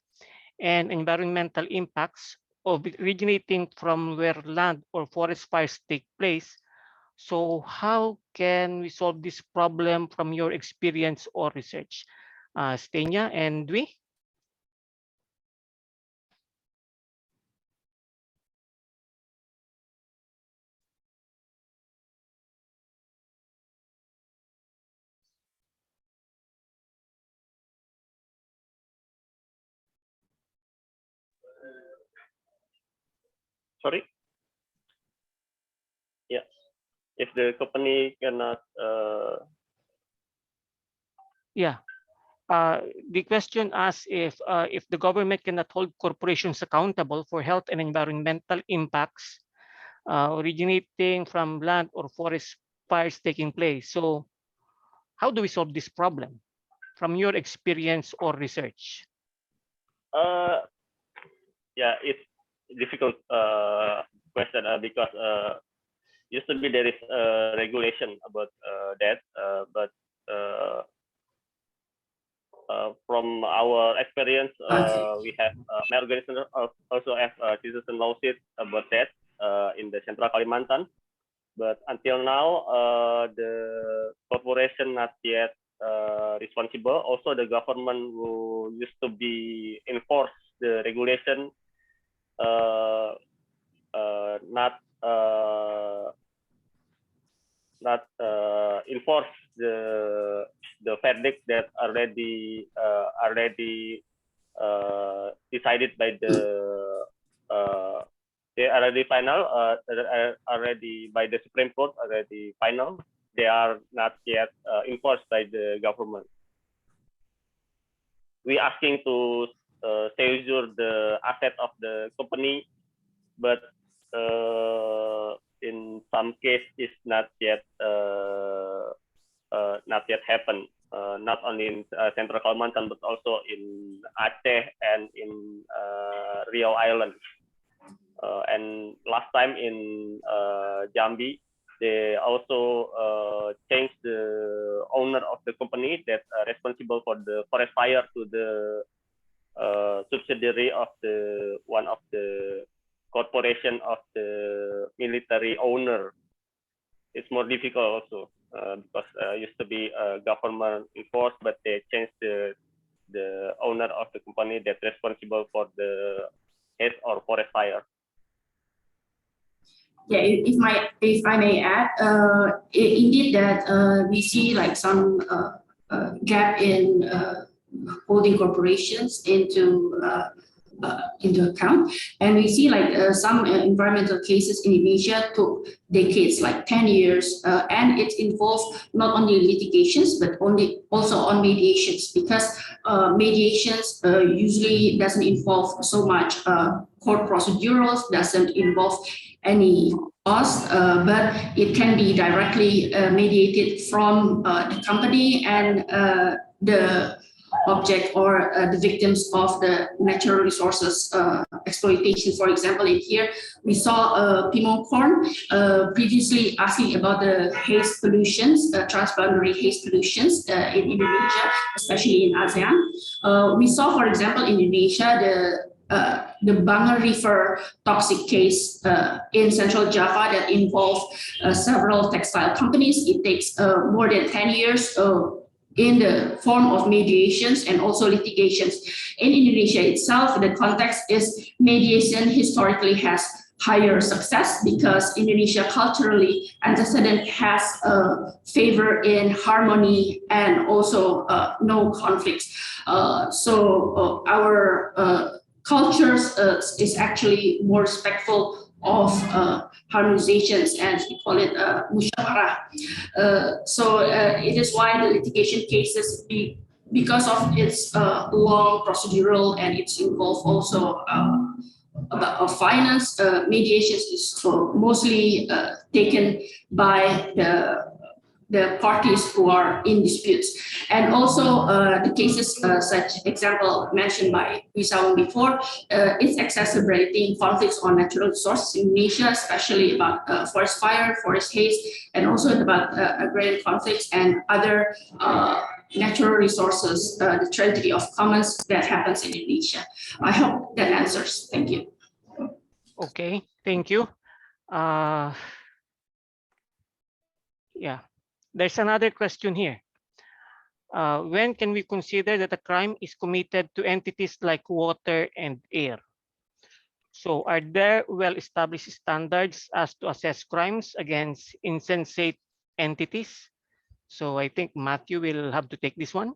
and environmental impacts originating from where land or forest fires take place, so how can we solve this problem from your experience or research? Stenya and Dwi? Sorry? Yeah. If the company cannot Yeah. The question asks if the government cannot hold corporations accountable for health and environmental impacts originating from land or forest fires taking place. So how do we solve this problem from your experience or research? yeah, it's difficult question because used to be there is regulation about that, but from our experience, we have my organization also have citizen lawsuit about that in the Central Kalimantan. But until now, the corporation not yet responsible. Also, the government who used to be enforce the regulation not enforce the verdict that already decided by the they already final already by the Supreme Court already final. They are not yet enforced by the government. We asking to seizure the asset of the company, but in some case it's not yet happened. Not only in Central Kalimantan but also in Aceh and in Riau Island. And last time in Jambi, they also changed the owner of the company that responsible for the forest fire to the subsidiary of one of the corporation of the military owner. It's more difficult also because used to be government enforced, but they changed the owner of the company that's responsible for the health or forest fire. Yeah, if I may add, indeed that we see like some gap in holding corporations into account, and we see like some environmental cases in Indonesia took decades, like 10 years, and it involved not only litigations but also on mediations, because mediations usually doesn't involve so much court procedurals, doesn't involve any cost, but it can be directly mediated from the company and the object or the victims of the natural resources exploitation. For example, in here we saw Pimon Corn previously asking about the haze pollutions, transboundary haze pollutions in Indonesia, especially in ASEAN. We saw, for example, in Indonesia, the Bangor River toxic case in Central Java that involved several textile companies. It takes more than 10 years in the form of mediations and also litigations. In Indonesia itself, the context is mediation historically has higher success because Indonesia culturally antecedent has a favor in harmony and also no conflicts. So our cultures is actually more respectful of harmonizations, and we call it musyawarah. So it is why the litigation cases, because of its long procedural and it's involved also about finance, mediations is mostly taken by the parties who are in disputes. And also the cases such example mentioned by Wisawung before, it's exacerbating conflicts on natural resources in Indonesia, especially about forest fire, forest haze, and also about agrarian conflicts and other natural resources, the tragedy of commons that happens in Indonesia. I hope that answers. Thank you. Okay, thank you. Yeah. There's another question here. When can we consider that a crime is committed to entities like water and air? So are there well-established standards as to assess crimes against insensate entities? So I think Matthew will have to take this one.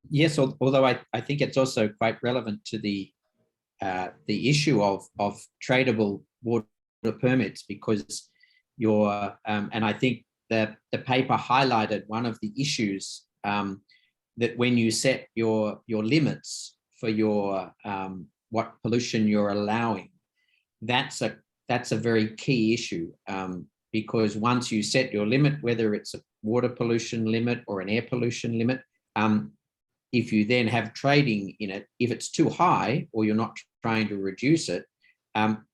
Yes, although I think it's also quite relevant to the issue of tradable water permits, because and I think the paper highlighted one of the issues that when you set your limits for your what pollution you're allowing, that's a very key issue, because once you set your limit, whether it's a water pollution limit or an air pollution limit, if you then have trading in it, if it's too high or you're not trying to reduce it,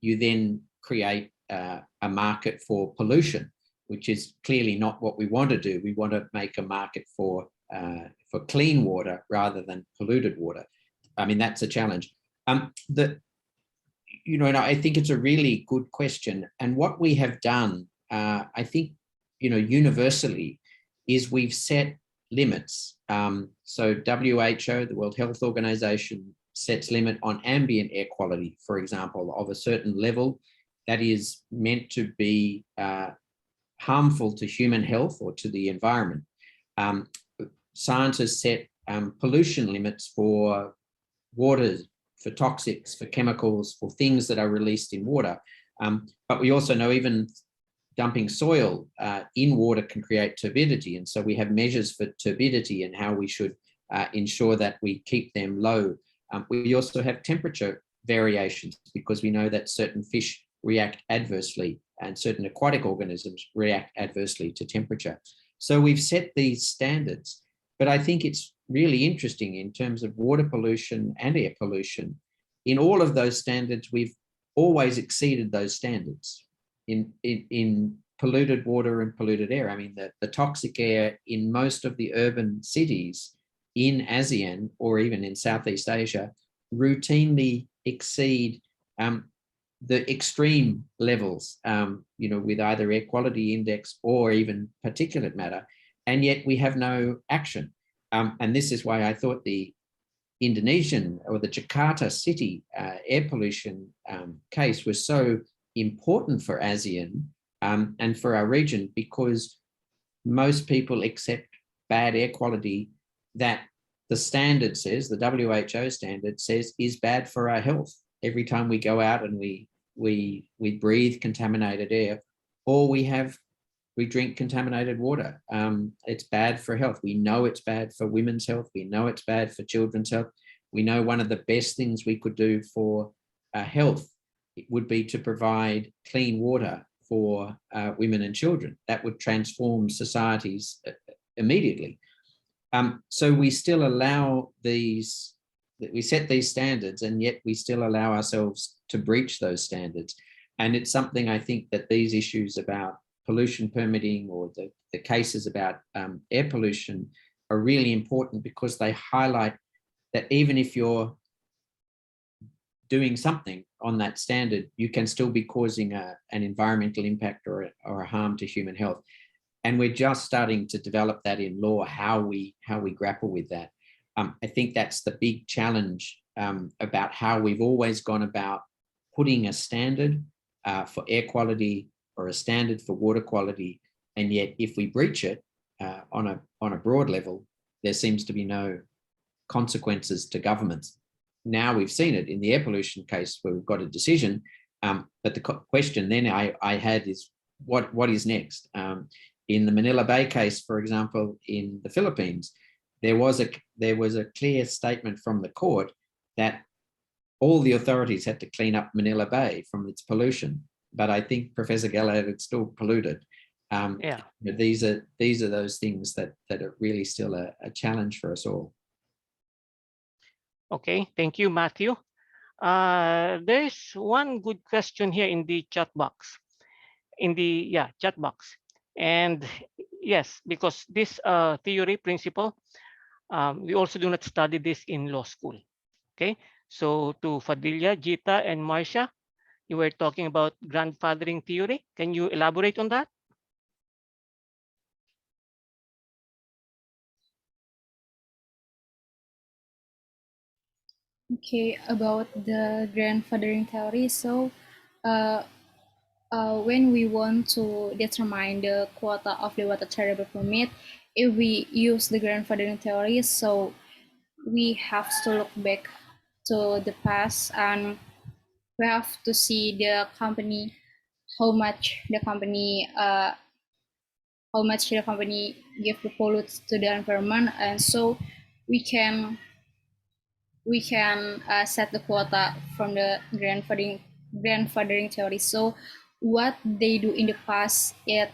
you then create a market for pollution, which is clearly not what we want to do. We want to make a market for clean water rather than polluted water. I mean, that's a challenge. And I think it's a really good question. And what we have done, I think, universally, is we've set limits. So WHO, the World Health Organization, sets limit on ambient air quality, for example, of a certain level that is meant to be harmful to human health or to the environment. Scientists set pollution limits for water, for toxics, for chemicals, for things that are released in water. But we also know even dumping soil in water can create turbidity. And so we have measures for turbidity and how we should ensure that we keep them low. We also have temperature variations, because we know that certain fish react adversely and certain aquatic organisms react adversely to temperature. So we've set these standards, but I think it's really interesting in terms of water pollution and air pollution. In all of those standards, we've always exceeded those standards. In polluted water and polluted air, I mean, the toxic air in most of the urban cities in ASEAN or even in Southeast Asia routinely exceed the extreme levels, with either air quality index or even particulate matter, and yet we have no action. And this is why I thought the Indonesian or the Jakarta city air pollution case was so important for ASEAN and for our region, because most people accept bad air quality that the standard says, the WHO standard says, is bad for our health. Every time we go out and we breathe contaminated air, or we drink contaminated water, it's bad for health. We know it's bad for women's health. We know it's bad for children's health. We know one of the best things we could do for health would be to provide clean water for women and children. That would transform societies immediately. So we still allow we set these standards, and yet we still allow ourselves to breach those standards. And it's something I think that these issues about pollution permitting or the cases about air pollution are really important, because they highlight that even if you're doing something on that standard, you can still be causing an environmental impact or a harm to human health. And we're just starting to develop that in law, how we grapple with that. I think that's the big challenge about how we've always gone about putting a standard for air quality or a standard for water quality, and yet if we breach it on a broad level, there seems to be no consequences to governments. Now we've seen it in the air pollution case where we've got a decision, but the question then I had is what is next? In the Manila Bay case, for example, in the Philippines, there was a clear statement from the court that all the authorities had to clean up Manila Bay from its pollution. But I think, Professor Galahad, it's still polluted. Yeah. These are those things that are really still a challenge for us all. Okay, thank you, Matthew. There's one good question here in the chat box. Chat box. And yes, because this theory principle, we also do not study this in law school. Okay, so to Fadilia, Gita, and Marcia, you were talking about grandfathering theory. Can you elaborate on that? Okay, about the grandfathering theory. So, when we want to determine the quota of the water terrible permit, if we use the grandfathering theory, so we have to look back to the past, and we have to see the company, how much the company give the pollutes to the environment, and so we can set the quota from the grandfathering theory. So what they do in the past, it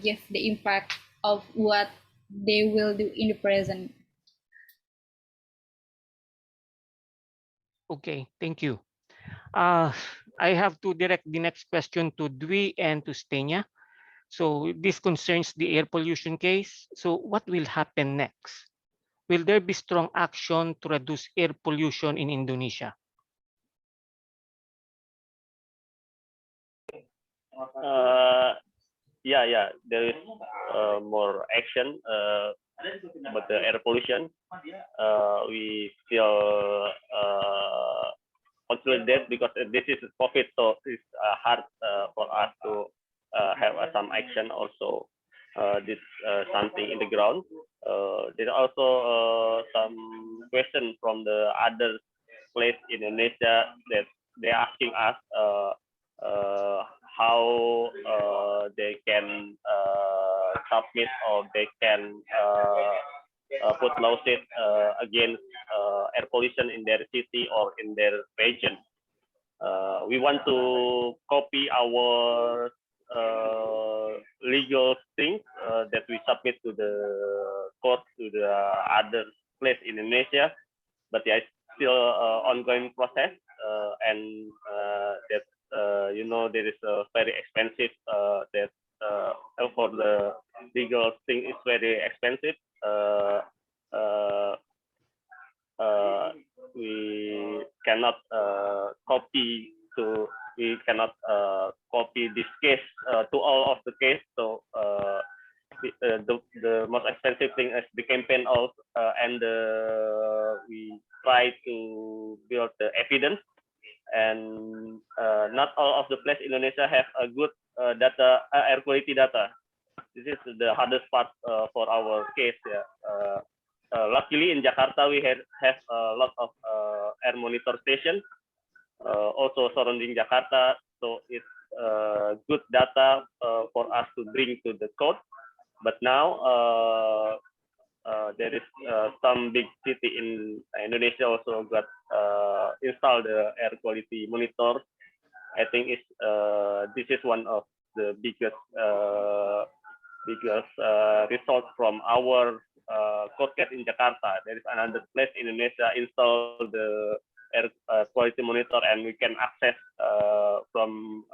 give the impact of what they will do in the present. Okay, thank you. I have to direct the next question to Dwi and to Stenya. So this concerns the air pollution case. So what will happen next? Will there be strong action to reduce air pollution in Indonesia? Yeah, there is more action about the air pollution. We still consolidate because this is COVID, so it's hard for us to have some action also. This something in the ground. There are also some questions from the other place in Indonesia that they're asking us how they can submit or they can put lawsuit against air pollution in their city or in their region. We want to copy our legal things that we submit to the court, to the other place in Indonesia, but yeah, it's still ongoing process, and that there is a very expensive that for the legal thing is very expensive. we cannot copy this case to all of the case. So the most expensive thing is the campaign also, and we try to build the evidence. And not all of the places in Indonesia have a good data, air quality data. This is the hardest part for our case. Yeah. Luckily, in Jakarta, we have a lot of air monitor stations, also surrounding Jakarta. So it's good data for us to bring to the court. But now there is some big city in Indonesia also got installed the air quality monitors. I think this is one of the biggest results from our court case in Jakarta. There is another place in Indonesia install the air quality monitor, and we can access from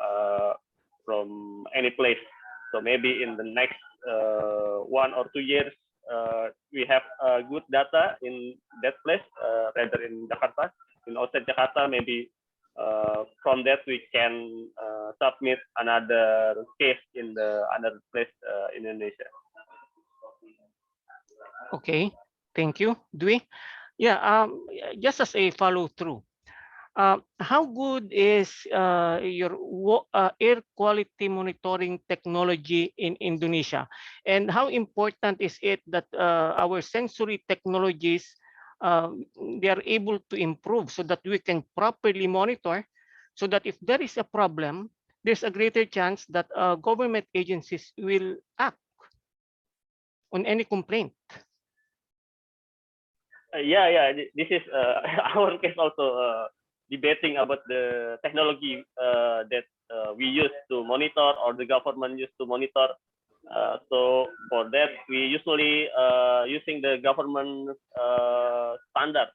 any place. So maybe in the next 1 or 2 years, we have good data in that place, rather in Jakarta. In outside Jakarta, maybe from that we can submit another case in the other place in Indonesia. Okay, thank you, Dwi. Yeah, just as a follow through, how good is your air quality monitoring technology in Indonesia, and how important is it that our sensory technologies they are able to improve so that we can properly monitor, so that if there is a problem, there's a greater chance that government agencies will act on any complaint? Yeah. This is our case also debating about the technology that we use to monitor, or the government use to monitor. So for that, we usually using the government standard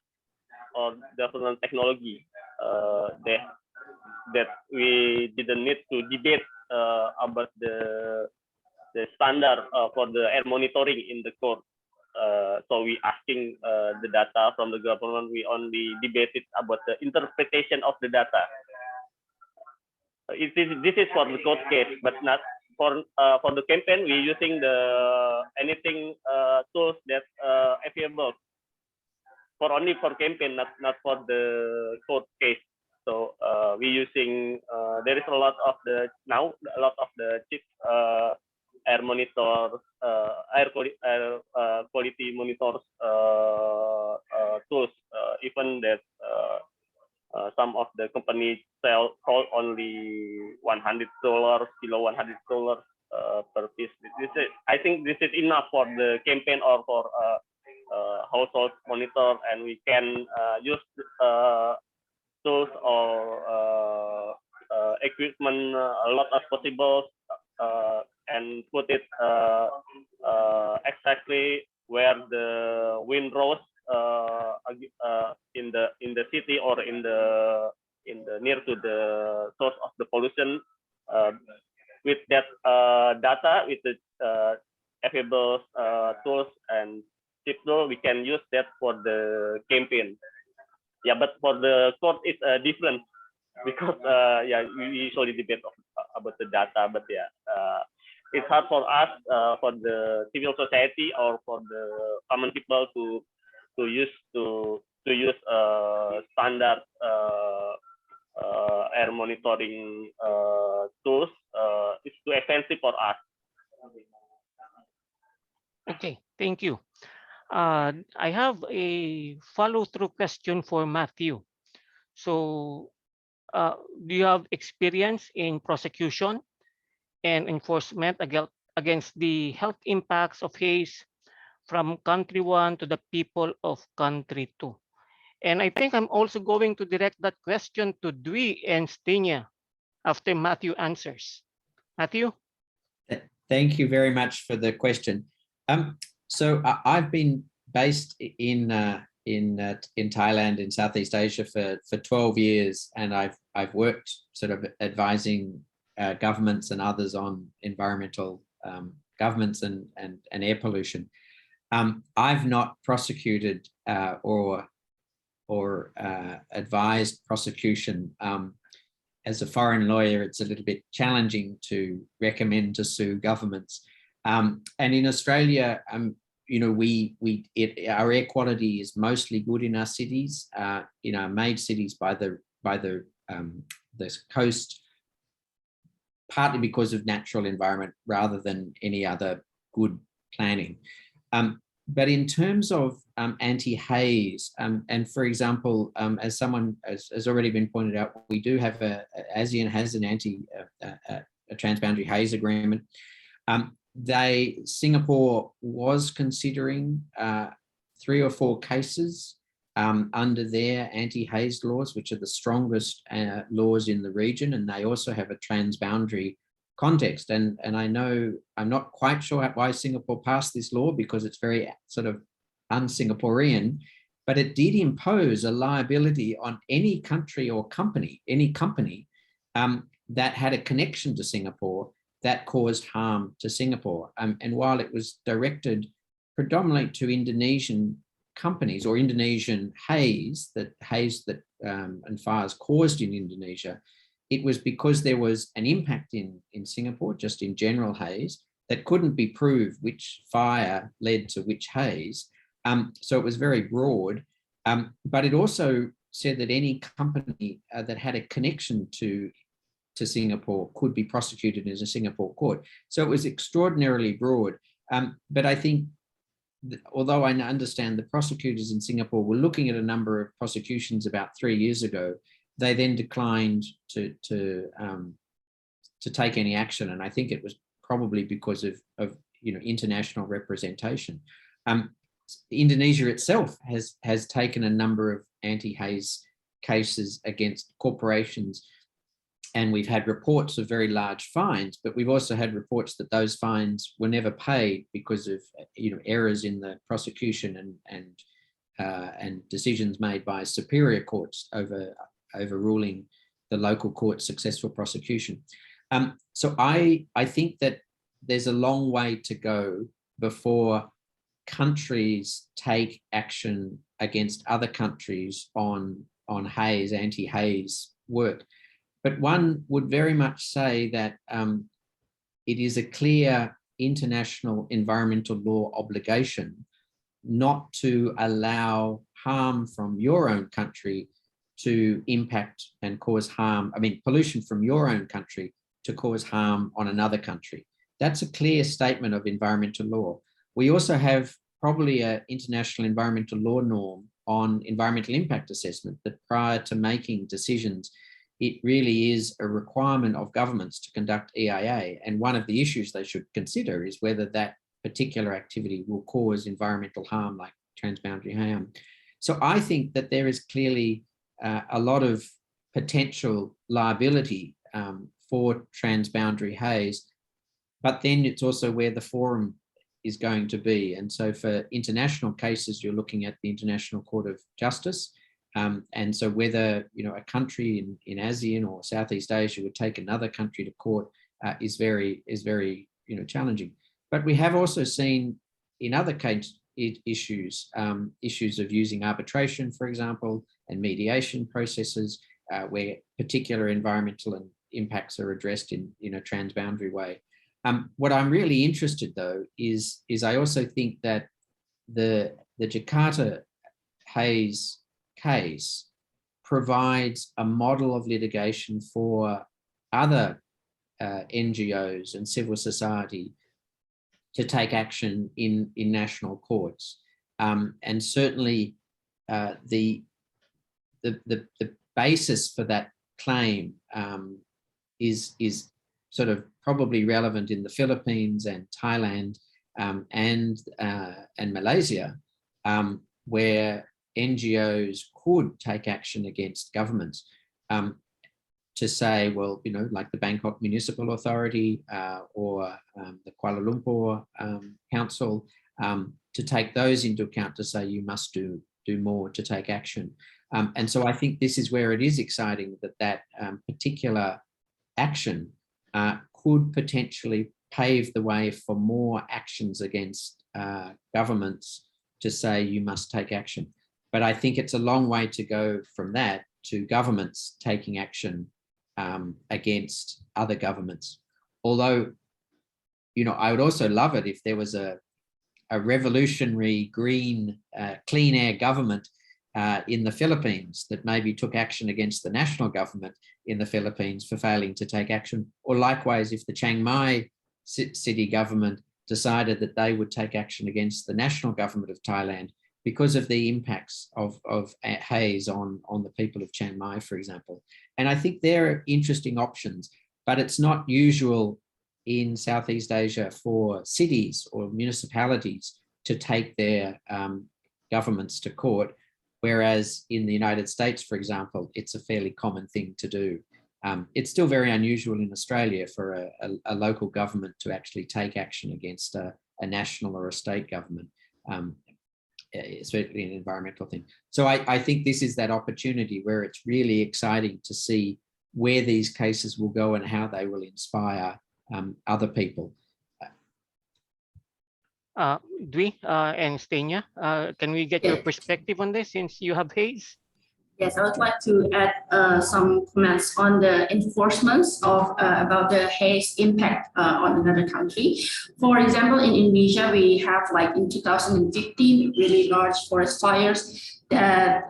or government technology that we didn't need to debate about the standard for the air monitoring in the court. So we asking the data from the government. We only debated about the interpretation of the data. This is for the court case, but not for the campaign. We using the anything tools that available for only for campaign, not for the court case. So we using there is a lot of the cheap air monitors, air quality monitors tools. Even that some of the companies sell only $100, below $100 per piece. I think this is enough for the campaign or for household monitor, and we can use tools or equipment a lot as possible. And put it exactly where the wind rose in the city or in the near to the source of the pollution. With that data, with the available tools and cheap tool, we can use that for the campaign. Yeah, but for the court it's different, because yeah, we usually debate about the data, but yeah. It's hard for us, for the civil society or for the common people to use standard air monitoring tools. It's too expensive for us. Okay, thank you. I have a follow-through question for Matthew. So, do you have experience in prosecution and enforcement against the health impacts of haze from country 1 to the people of country 2? And I think I'm also going to direct that question to Dwi and Stenia after Matthew answers. Matthew? Thank you very much for the question. So I've been based in Thailand, in Southeast Asia for 12 years, and I've worked sort of advising governments and others on environmental governments and air pollution. I've not prosecuted or advised prosecution. as a foreign lawyer, it's a little bit challenging to recommend to sue governments. And in Australia, you know, our air quality is mostly good in our cities, in our major cities by the coast, partly because of natural environment rather than any other good planning. But in terms of anti-haze, and for example, as someone has already been pointed out, we do have ASEAN has an a transboundary haze agreement. Singapore was considering 3 or 4 cases under their anti-haze laws, which are the strongest laws in the region, and they also have a transboundary context. And I know, I'm not quite sure why Singapore passed this law, because it's very sort of un-Singaporean, but it did impose a liability on any country or company, that had a connection to Singapore that caused harm to Singapore. And while it was directed predominantly to Indonesian companies or Indonesian haze that and fires caused in Indonesia, it was because there was an impact in Singapore, just in general haze, that couldn't be proved which fire led to which haze. So it was very broad, but it also said that any company that had a connection to Singapore could be prosecuted in a Singapore court. So it was extraordinarily broad. But I think, although I understand the prosecutors in Singapore were looking at a number of prosecutions about 3 years ago, they then declined to take any action, and I think it was probably because of you know, international representation. Indonesia itself has taken a number of anti-haze cases against corporations, and we've had reports of very large fines, but we've also had reports that those fines were never paid because of, you know, errors in the prosecution and decisions made by superior courts overruling the local court's successful prosecution. So I think that there's a long way to go before countries take action against other countries on haze, anti-haze work. But one would very much say that it is a clear international environmental law obligation not to allow harm from your own country to impact and cause harm. I mean, pollution from your own country to cause harm on another country. That's a clear statement of environmental law. We also have probably an international environmental law norm on environmental impact assessment that prior to making decisions, it really is a requirement of governments to conduct EIA. And one of the issues they should consider is whether that particular activity will cause environmental harm, like transboundary harm. So I think that there is clearly a lot of potential liability for transboundary haze, but then it's also where the forum is going to be. And so for international cases, you're looking at the International Court of Justice. And so whether, you know, a country in ASEAN or Southeast Asia would take another country to court is very, you know, challenging. But we have also seen in other case issues of using arbitration, for example, and mediation processes where particular environmental impacts are addressed in a transboundary way. What I'm really interested, though, is I also think that the Jakarta haze case provides a model of litigation for other NGOs and civil society to take action in national courts. And certainly the basis for that claim is sort of probably relevant in the Philippines and Thailand and Malaysia, where NGOs could take action against governments to say, well, you know, like the Bangkok Municipal Authority or the Kuala Lumpur Council, to take those into account to say you must do more to take action. And so I think this is where it is exciting that particular action could potentially pave the way for more actions against governments to say you must take action. But I think it's a long way to go from that to governments taking action against other governments. Although, you know, I would also love it if there was a revolutionary green clean air government in the Philippines that maybe took action against the national government in the Philippines for failing to take action. Or likewise, if the Chiang Mai city government decided that they would take action against the national government of Thailand because of the impacts of haze on the people of Chiang Mai, for example. And I think they're interesting options, but it's not usual in Southeast Asia for cities or municipalities to take their governments to court, whereas in the United States, for example, it's a fairly common thing to do. It's still very unusual in Australia for a local government to actually take action against a national or a state government, certainly an environmental thing. So I think this is that opportunity where it's really exciting to see where these cases will go and how they will inspire other people. Dwi and Stenia, can we get your perspective on this since you have haze? Yes, I would like to add some comments on the enforcements of about the haze impact on another country. For example, in Indonesia, we have like in 2015 really large forest fires that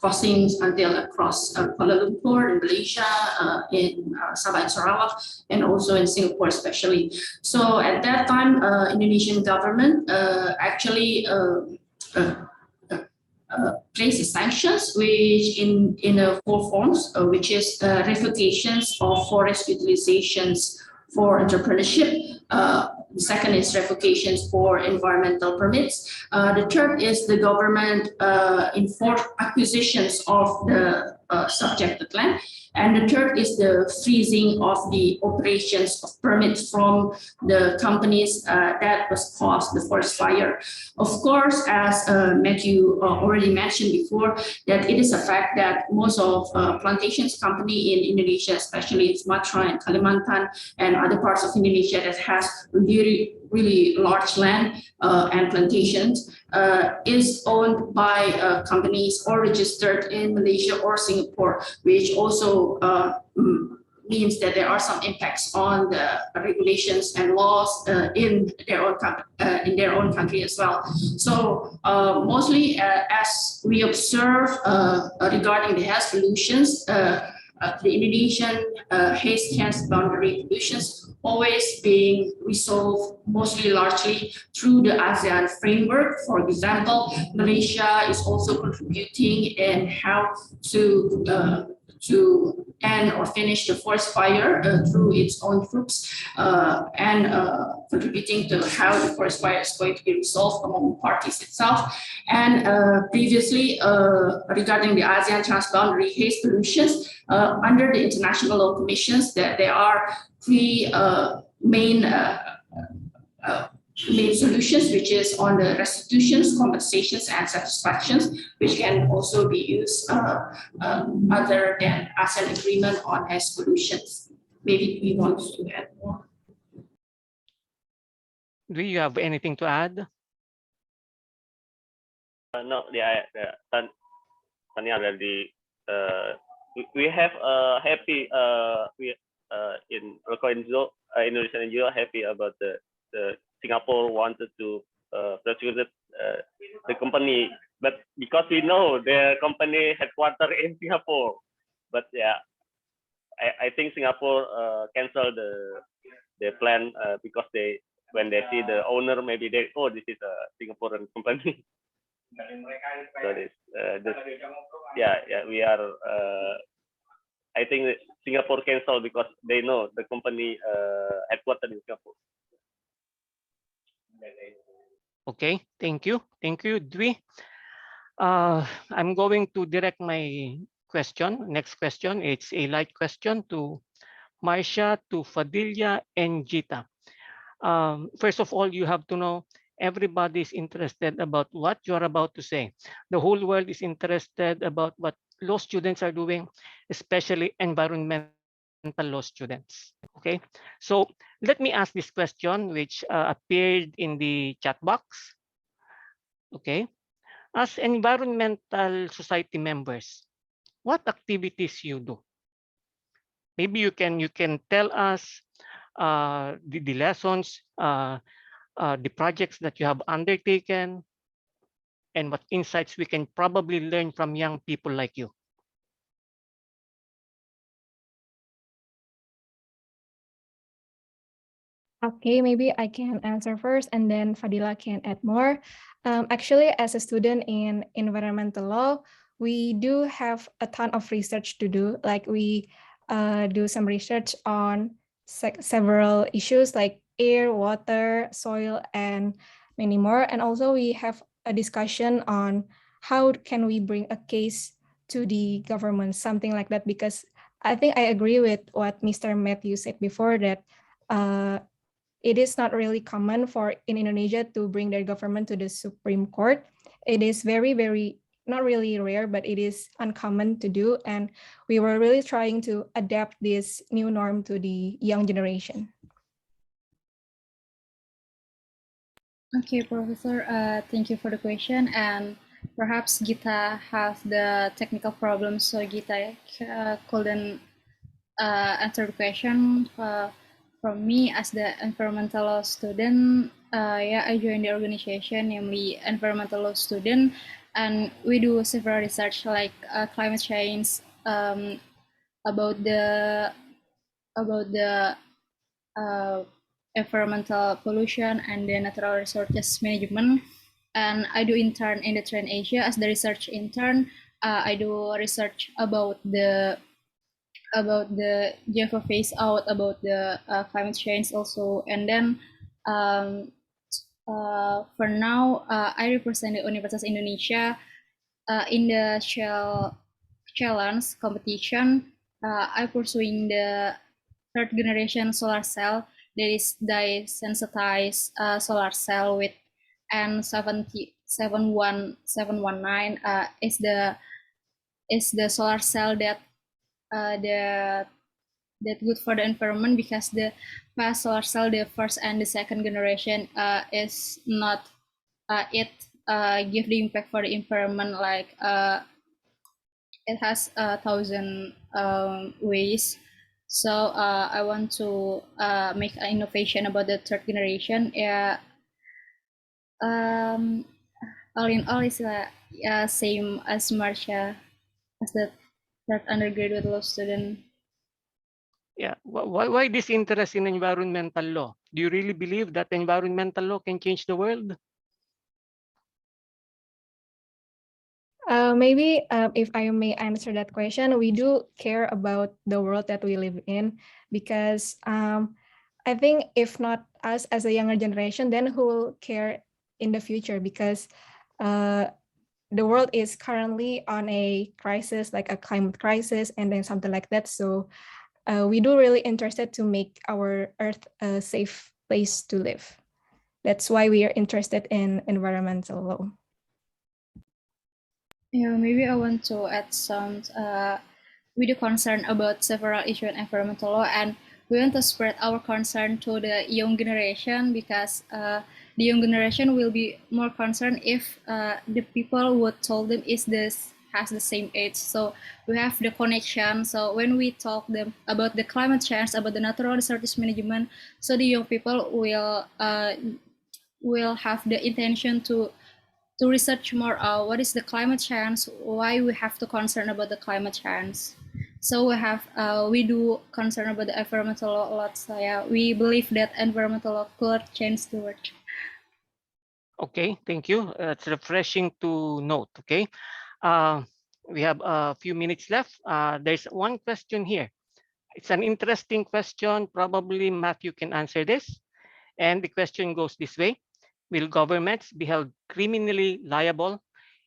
causing until across Kuala Lumpur in Malaysia, in Sabah and Sarawak, and also in Singapore especially. So at that time, Indonesian government actually places sanctions, which in four forms, which is revocations of forest utilizations for entrepreneurship. The second is revocations for environmental permits. The third is the government enforced acquisitions of the subjected land. And the third is the freezing of the operations of permits from the companies that was caused the forest fire. Of course, as Matthew already mentioned before, that it is a fact that most of plantations company in Indonesia, especially in Sumatra and Kalimantan and other parts of Indonesia that has really large land and plantations is owned by companies or registered in Malaysia or Singapore, which also means that there are some impacts on the regulations and laws in their own country as well. So mostly as we observe regarding the haze pollutions, the Indonesian haze transboundary pollutions always being resolved mostly largely through the ASEAN framework. For example, Malaysia is also contributing in how to end or finish the forest fire through its own troops and contributing to how the forest fire is going to be resolved among parties itself. And previously, regarding the ASEAN transboundary haze pollutions, under the international law commissions, that there are three main solutions, which is on the restitutions, compensations, and satisfactions, which can also be used other than as an agreement on haze pollutions. Maybe we want to add more. Do you have anything to add? No, Tanya already. We have happy in Indonesia and Europe happy about the Singapore wanted to prosecute the company, but because we know their company headquarters in Singapore, but yeah, I think Singapore canceled the plan because when they see the owner, maybe this is a Singaporean company. So we are. I think Singapore canceled because they know the company headquartered in Singapore. Okay, thank you, Dwi. I'm going to direct my next question. It's a light question to Marcia, to Fadila, and Gita. First of all, you have to know everybody is interested about what you are about to say. The whole world is interested about what law students are doing, especially environmental law students. Okay, so let me ask this question, which appeared in the chat box. Okay, as environmental society members, what activities you do? Maybe you can tell us the lessons, the projects that you have undertaken, and what insights we can probably learn from young people like you. Okay, maybe I can answer first and then Fadila can add more. Actually, as a student in environmental law, we do have a ton of research to do. Like we do some research on several issues like air, water, soil, and many more. And also we have a discussion on how can we bring a case to the government, something like that, because I think I agree with what Mr. Matthew said before that it is not really common for in Indonesia to bring their government to the Supreme Court. It is very, very, not really rare, but it is uncommon to do. And we were really trying to adapt this new norm to the young generation. Okay, Professor, thank you for the question. And perhaps Gita has the technical problems, so Gita couldn't answer the question. From me as the environmental law student, yeah, I joined the organization, namely Environmental Law Student, and we do several research like climate change, about the environmental pollution and the natural resources management. And I do intern in the Trend Asia as the research intern. I do research about the Java phase out, about the climate change also. And then for now, I represent the Universitas Indonesia in the challenge competition. I pursuing the third generation solar cell, that is dye sensitized solar cell with N71719 is the solar cell that good for the environment, because the past solar cell, the first and the second generation, is not give the impact for the environment, like it has 1,000 ways. So I want to make an innovation about the third generation. Yeah. All in all, is same as Marsha, as the third undergraduate law student. Yeah. Why this interest in environmental law? Do you really believe that environmental law can change the world? Maybe if I may answer that question, we do care about the world that we live in, because I think if not us as a younger generation, then who will care in the future? Because the world is currently on a crisis, like a climate crisis, and then something like that. So we do really interested to make our Earth a safe place to live. That's why we are interested in environmental law. Yeah, maybe I want to add some. We do concern about several issues in environmental law, and we want to spread our concern to the young generation, because the young generation will be more concerned if the people who told them has the same age. So we have the connection. So when we talk them about the climate change, about the natural resources management, so the young people will have the intention to research more what is the climate change, why we have to concern about the climate change. So we do concern about the environmental law a lot. So yeah, we believe that environmental law could change the world. Okay, thank you. It's refreshing to note. Okay, we have a few minutes left. There's one question here. It's an interesting question. Probably Matthew can answer this. And the question goes this way: will governments be held criminally liable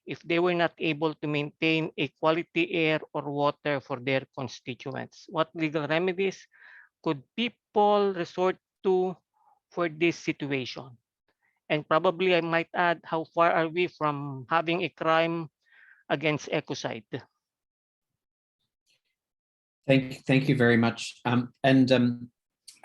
if they were not able to maintain a quality air or water for their constituents? What legal remedies could people resort to for this situation? And probably I might add, how far are we from having a crime against ecocide? Thank you very much. I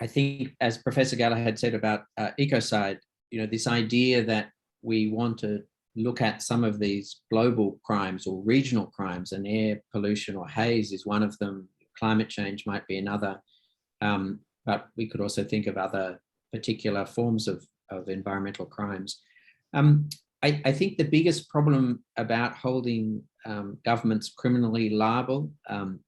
think, as Professor Galahad said about ecocide, this idea that we want to look at some of these global crimes or regional crimes, and air pollution or haze is one of them, climate change might be another. But we could also think of other particular forms of environmental crimes. I think the biggest problem about holding governments criminally liable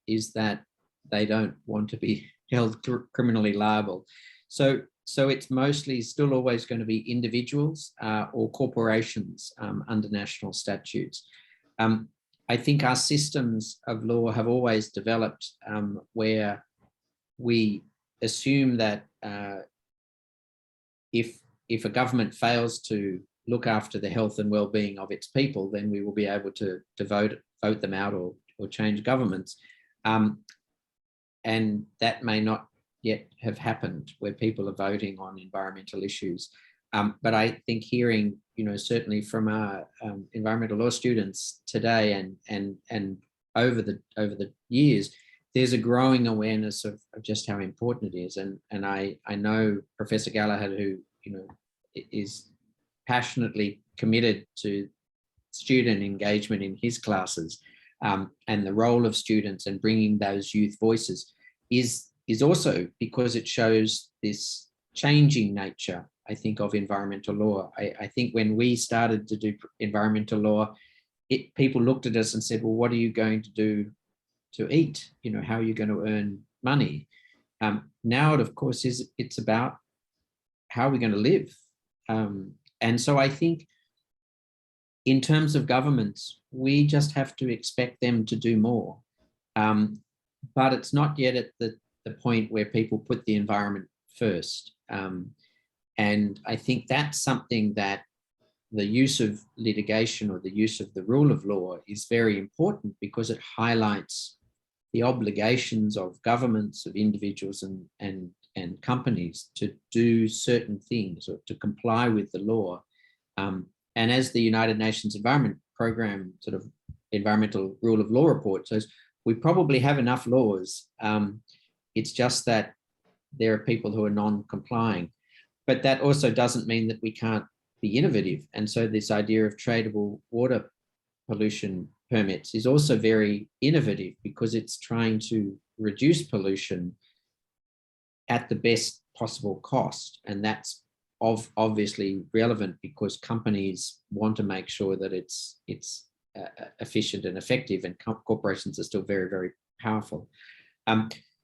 is that they don't want to be held criminally liable. So it's mostly still always going to be individuals or corporations under national statutes. I think our systems of law have always developed where we assume that if a government fails to look after the health and well-being of its people, then we will be able to vote them out or change governments. And that may not yet have happened where people are voting on environmental issues. But I think hearing, certainly from our environmental law students today and over the years, there's a growing awareness of just how important it is. And I know Professor Galahad, who is passionately committed to student engagement in his classes, and the role of students and bringing those youth voices is also because it shows this changing nature, I think, of environmental law. I think when we started to do environmental law, people looked at us and said, well, what are you going to do to eat? How are you going to earn money? Now, of course, it's about how are we going to live? And so I think in terms of governments, we just have to expect them to do more. But it's not yet at the point where people put the environment first. And I think that's something that the use of litigation or the use of the rule of law is very important, because it highlights the obligations of governments, of individuals and companies to do certain things or to comply with the law. And as the United Nations Environment Programme sort of environmental rule of law report says, we probably have enough laws. It's just that there are people who are non-complying. But that also doesn't mean that we can't be innovative. And so this idea of tradable water pollution permits is also very innovative, because it's trying to reduce pollution at the best possible cost. And that's obviously relevant because companies want to make sure that it's efficient and effective, and corporations are still very, very powerful.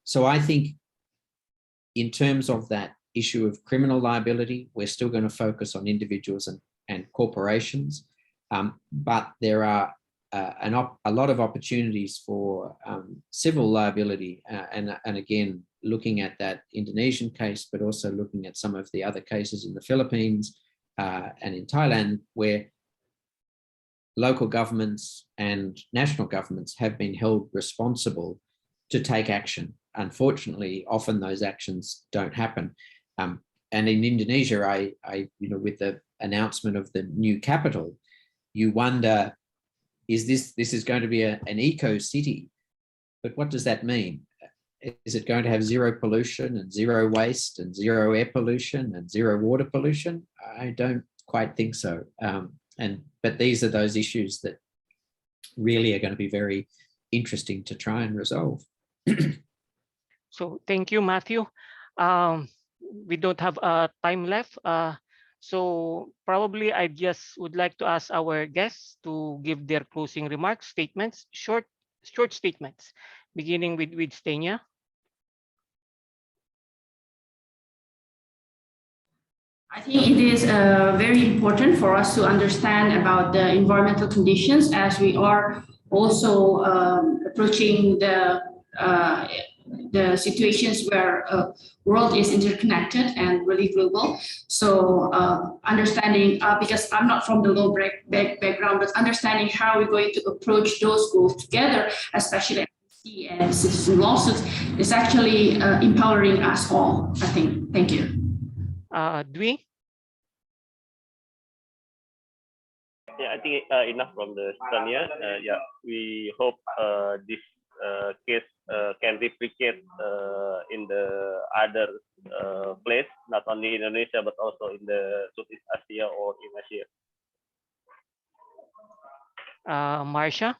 So I think in terms of that issue of criminal liability, we're still going to focus on individuals and corporations, but there are a lot of opportunities for civil liability, and again, looking at that Indonesian case, but also looking at some of the other cases in the Philippines and in Thailand, where local governments and national governments have been held responsible to take action. Unfortunately, often those actions don't happen. And in Indonesia, with the announcement of the new capital, you wonder, is this is going to be an eco city? But what does that mean? Is it going to have zero pollution and zero waste and zero air pollution and zero water pollution? I don't quite think so. But these are those issues that really are going to be very interesting to try and resolve. So thank you, Matthew. We don't have time left. So probably I just would like to ask our guests to give their closing remarks, statements, short statements, beginning with Stenia. I think it is very important for us to understand about the environmental conditions, as we are also approaching the situations where world is interconnected and really global. So understanding, because I'm not from the law background, but understanding how we're going to approach those goals together, especially and citizen lawsuits, is actually empowering us all, I think. Thank you. Dwi? Yeah, I think enough from the Stania. Yeah, we hope this case can replicate in the other place, not only in Indonesia, but also in the Southeast Asia or in Asia. Marcia?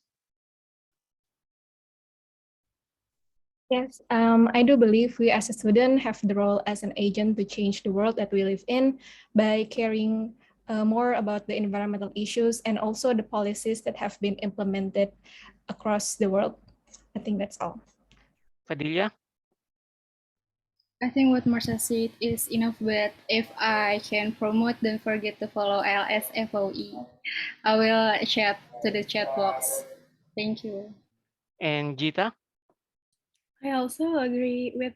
Yes, I do believe we as a student have the role as an agent to change the world that we live in by caring more about the environmental issues and also the policies that have been implemented across the world. I think that's all. Padilla? I think what Marsha said is enough, but if I can promote, don't forget to follow LSFOE. I will chat to the chat box. Thank you. And Gita? I also agree with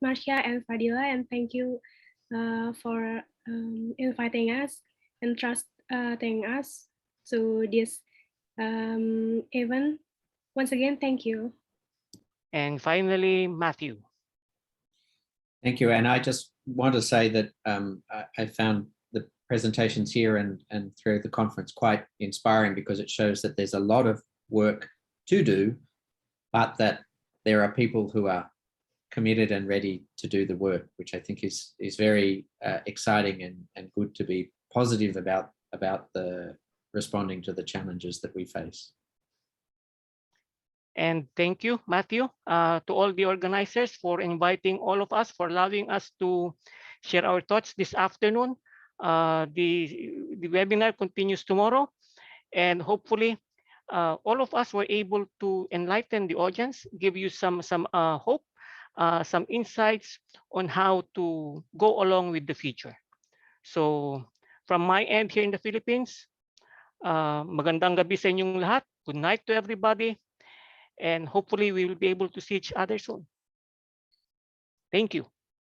Marcia and Fadila, and thank you for inviting us and trusting us to this event. Once again, thank you. And finally, Matthew. Thank you. And I just want to say that I found the presentations here and through the conference quite inspiring, because it shows that there's a lot of work to do, but that there are people who are committed and ready to do the work, which I think is very exciting and good to be positive about the responding to the challenges that we face. And thank you, Matthew, to all the organizers for inviting all of us, for allowing us to share our thoughts this afternoon. The webinar continues tomorrow, and hopefully all of us were able to enlighten the audience, give you some hope, some insights on how to go along with the future. So from my end here in the Philippines, magandang gabi sa inyong lahat. Good night to everybody. And hopefully we will be able to see each other soon. Thank you.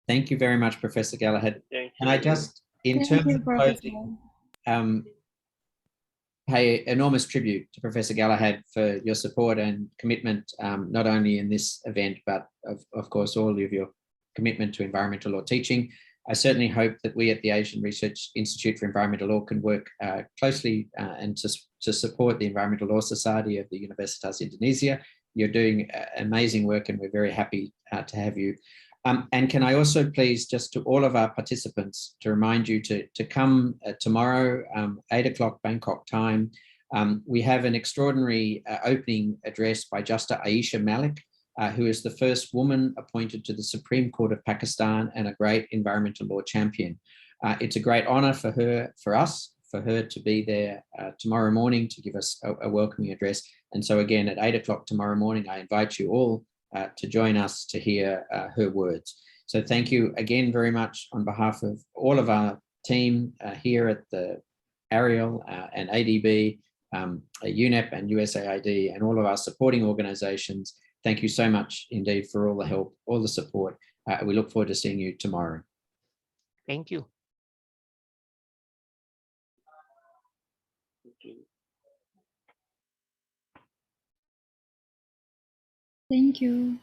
Thank you very much, Professor Galahad. And I just, in Thank terms you, of Professor. closing, pay enormous tribute to Professor Galahad for your support and commitment, not only in this event, but of course, all of your commitment to environmental law teaching. I certainly hope that we at the Asian Research Institute for Environmental Law can work closely and to support the Environmental Law Society of the Universitas Indonesia. You're doing amazing work, and we're very happy to have you. And can I also please, just to all of our participants, to remind you to come tomorrow, 8 o'clock Bangkok time. We have an extraordinary opening address by Justice Aisha Malik, who is the first woman appointed to the Supreme Court of Pakistan and a great environmental law champion. It's a great honor for her, for us, for her to be there tomorrow morning to give us a welcoming address. And so again, at 8 o'clock tomorrow morning, I invite you all to join us to hear her words. So thank you again very much on behalf of all of our team here at the Ariel and ADB, UNEP and USAID, and all of our supporting organizations. Thank you so much indeed for all the help, all the support. We look forward to seeing you tomorrow. Thank you. Thank you.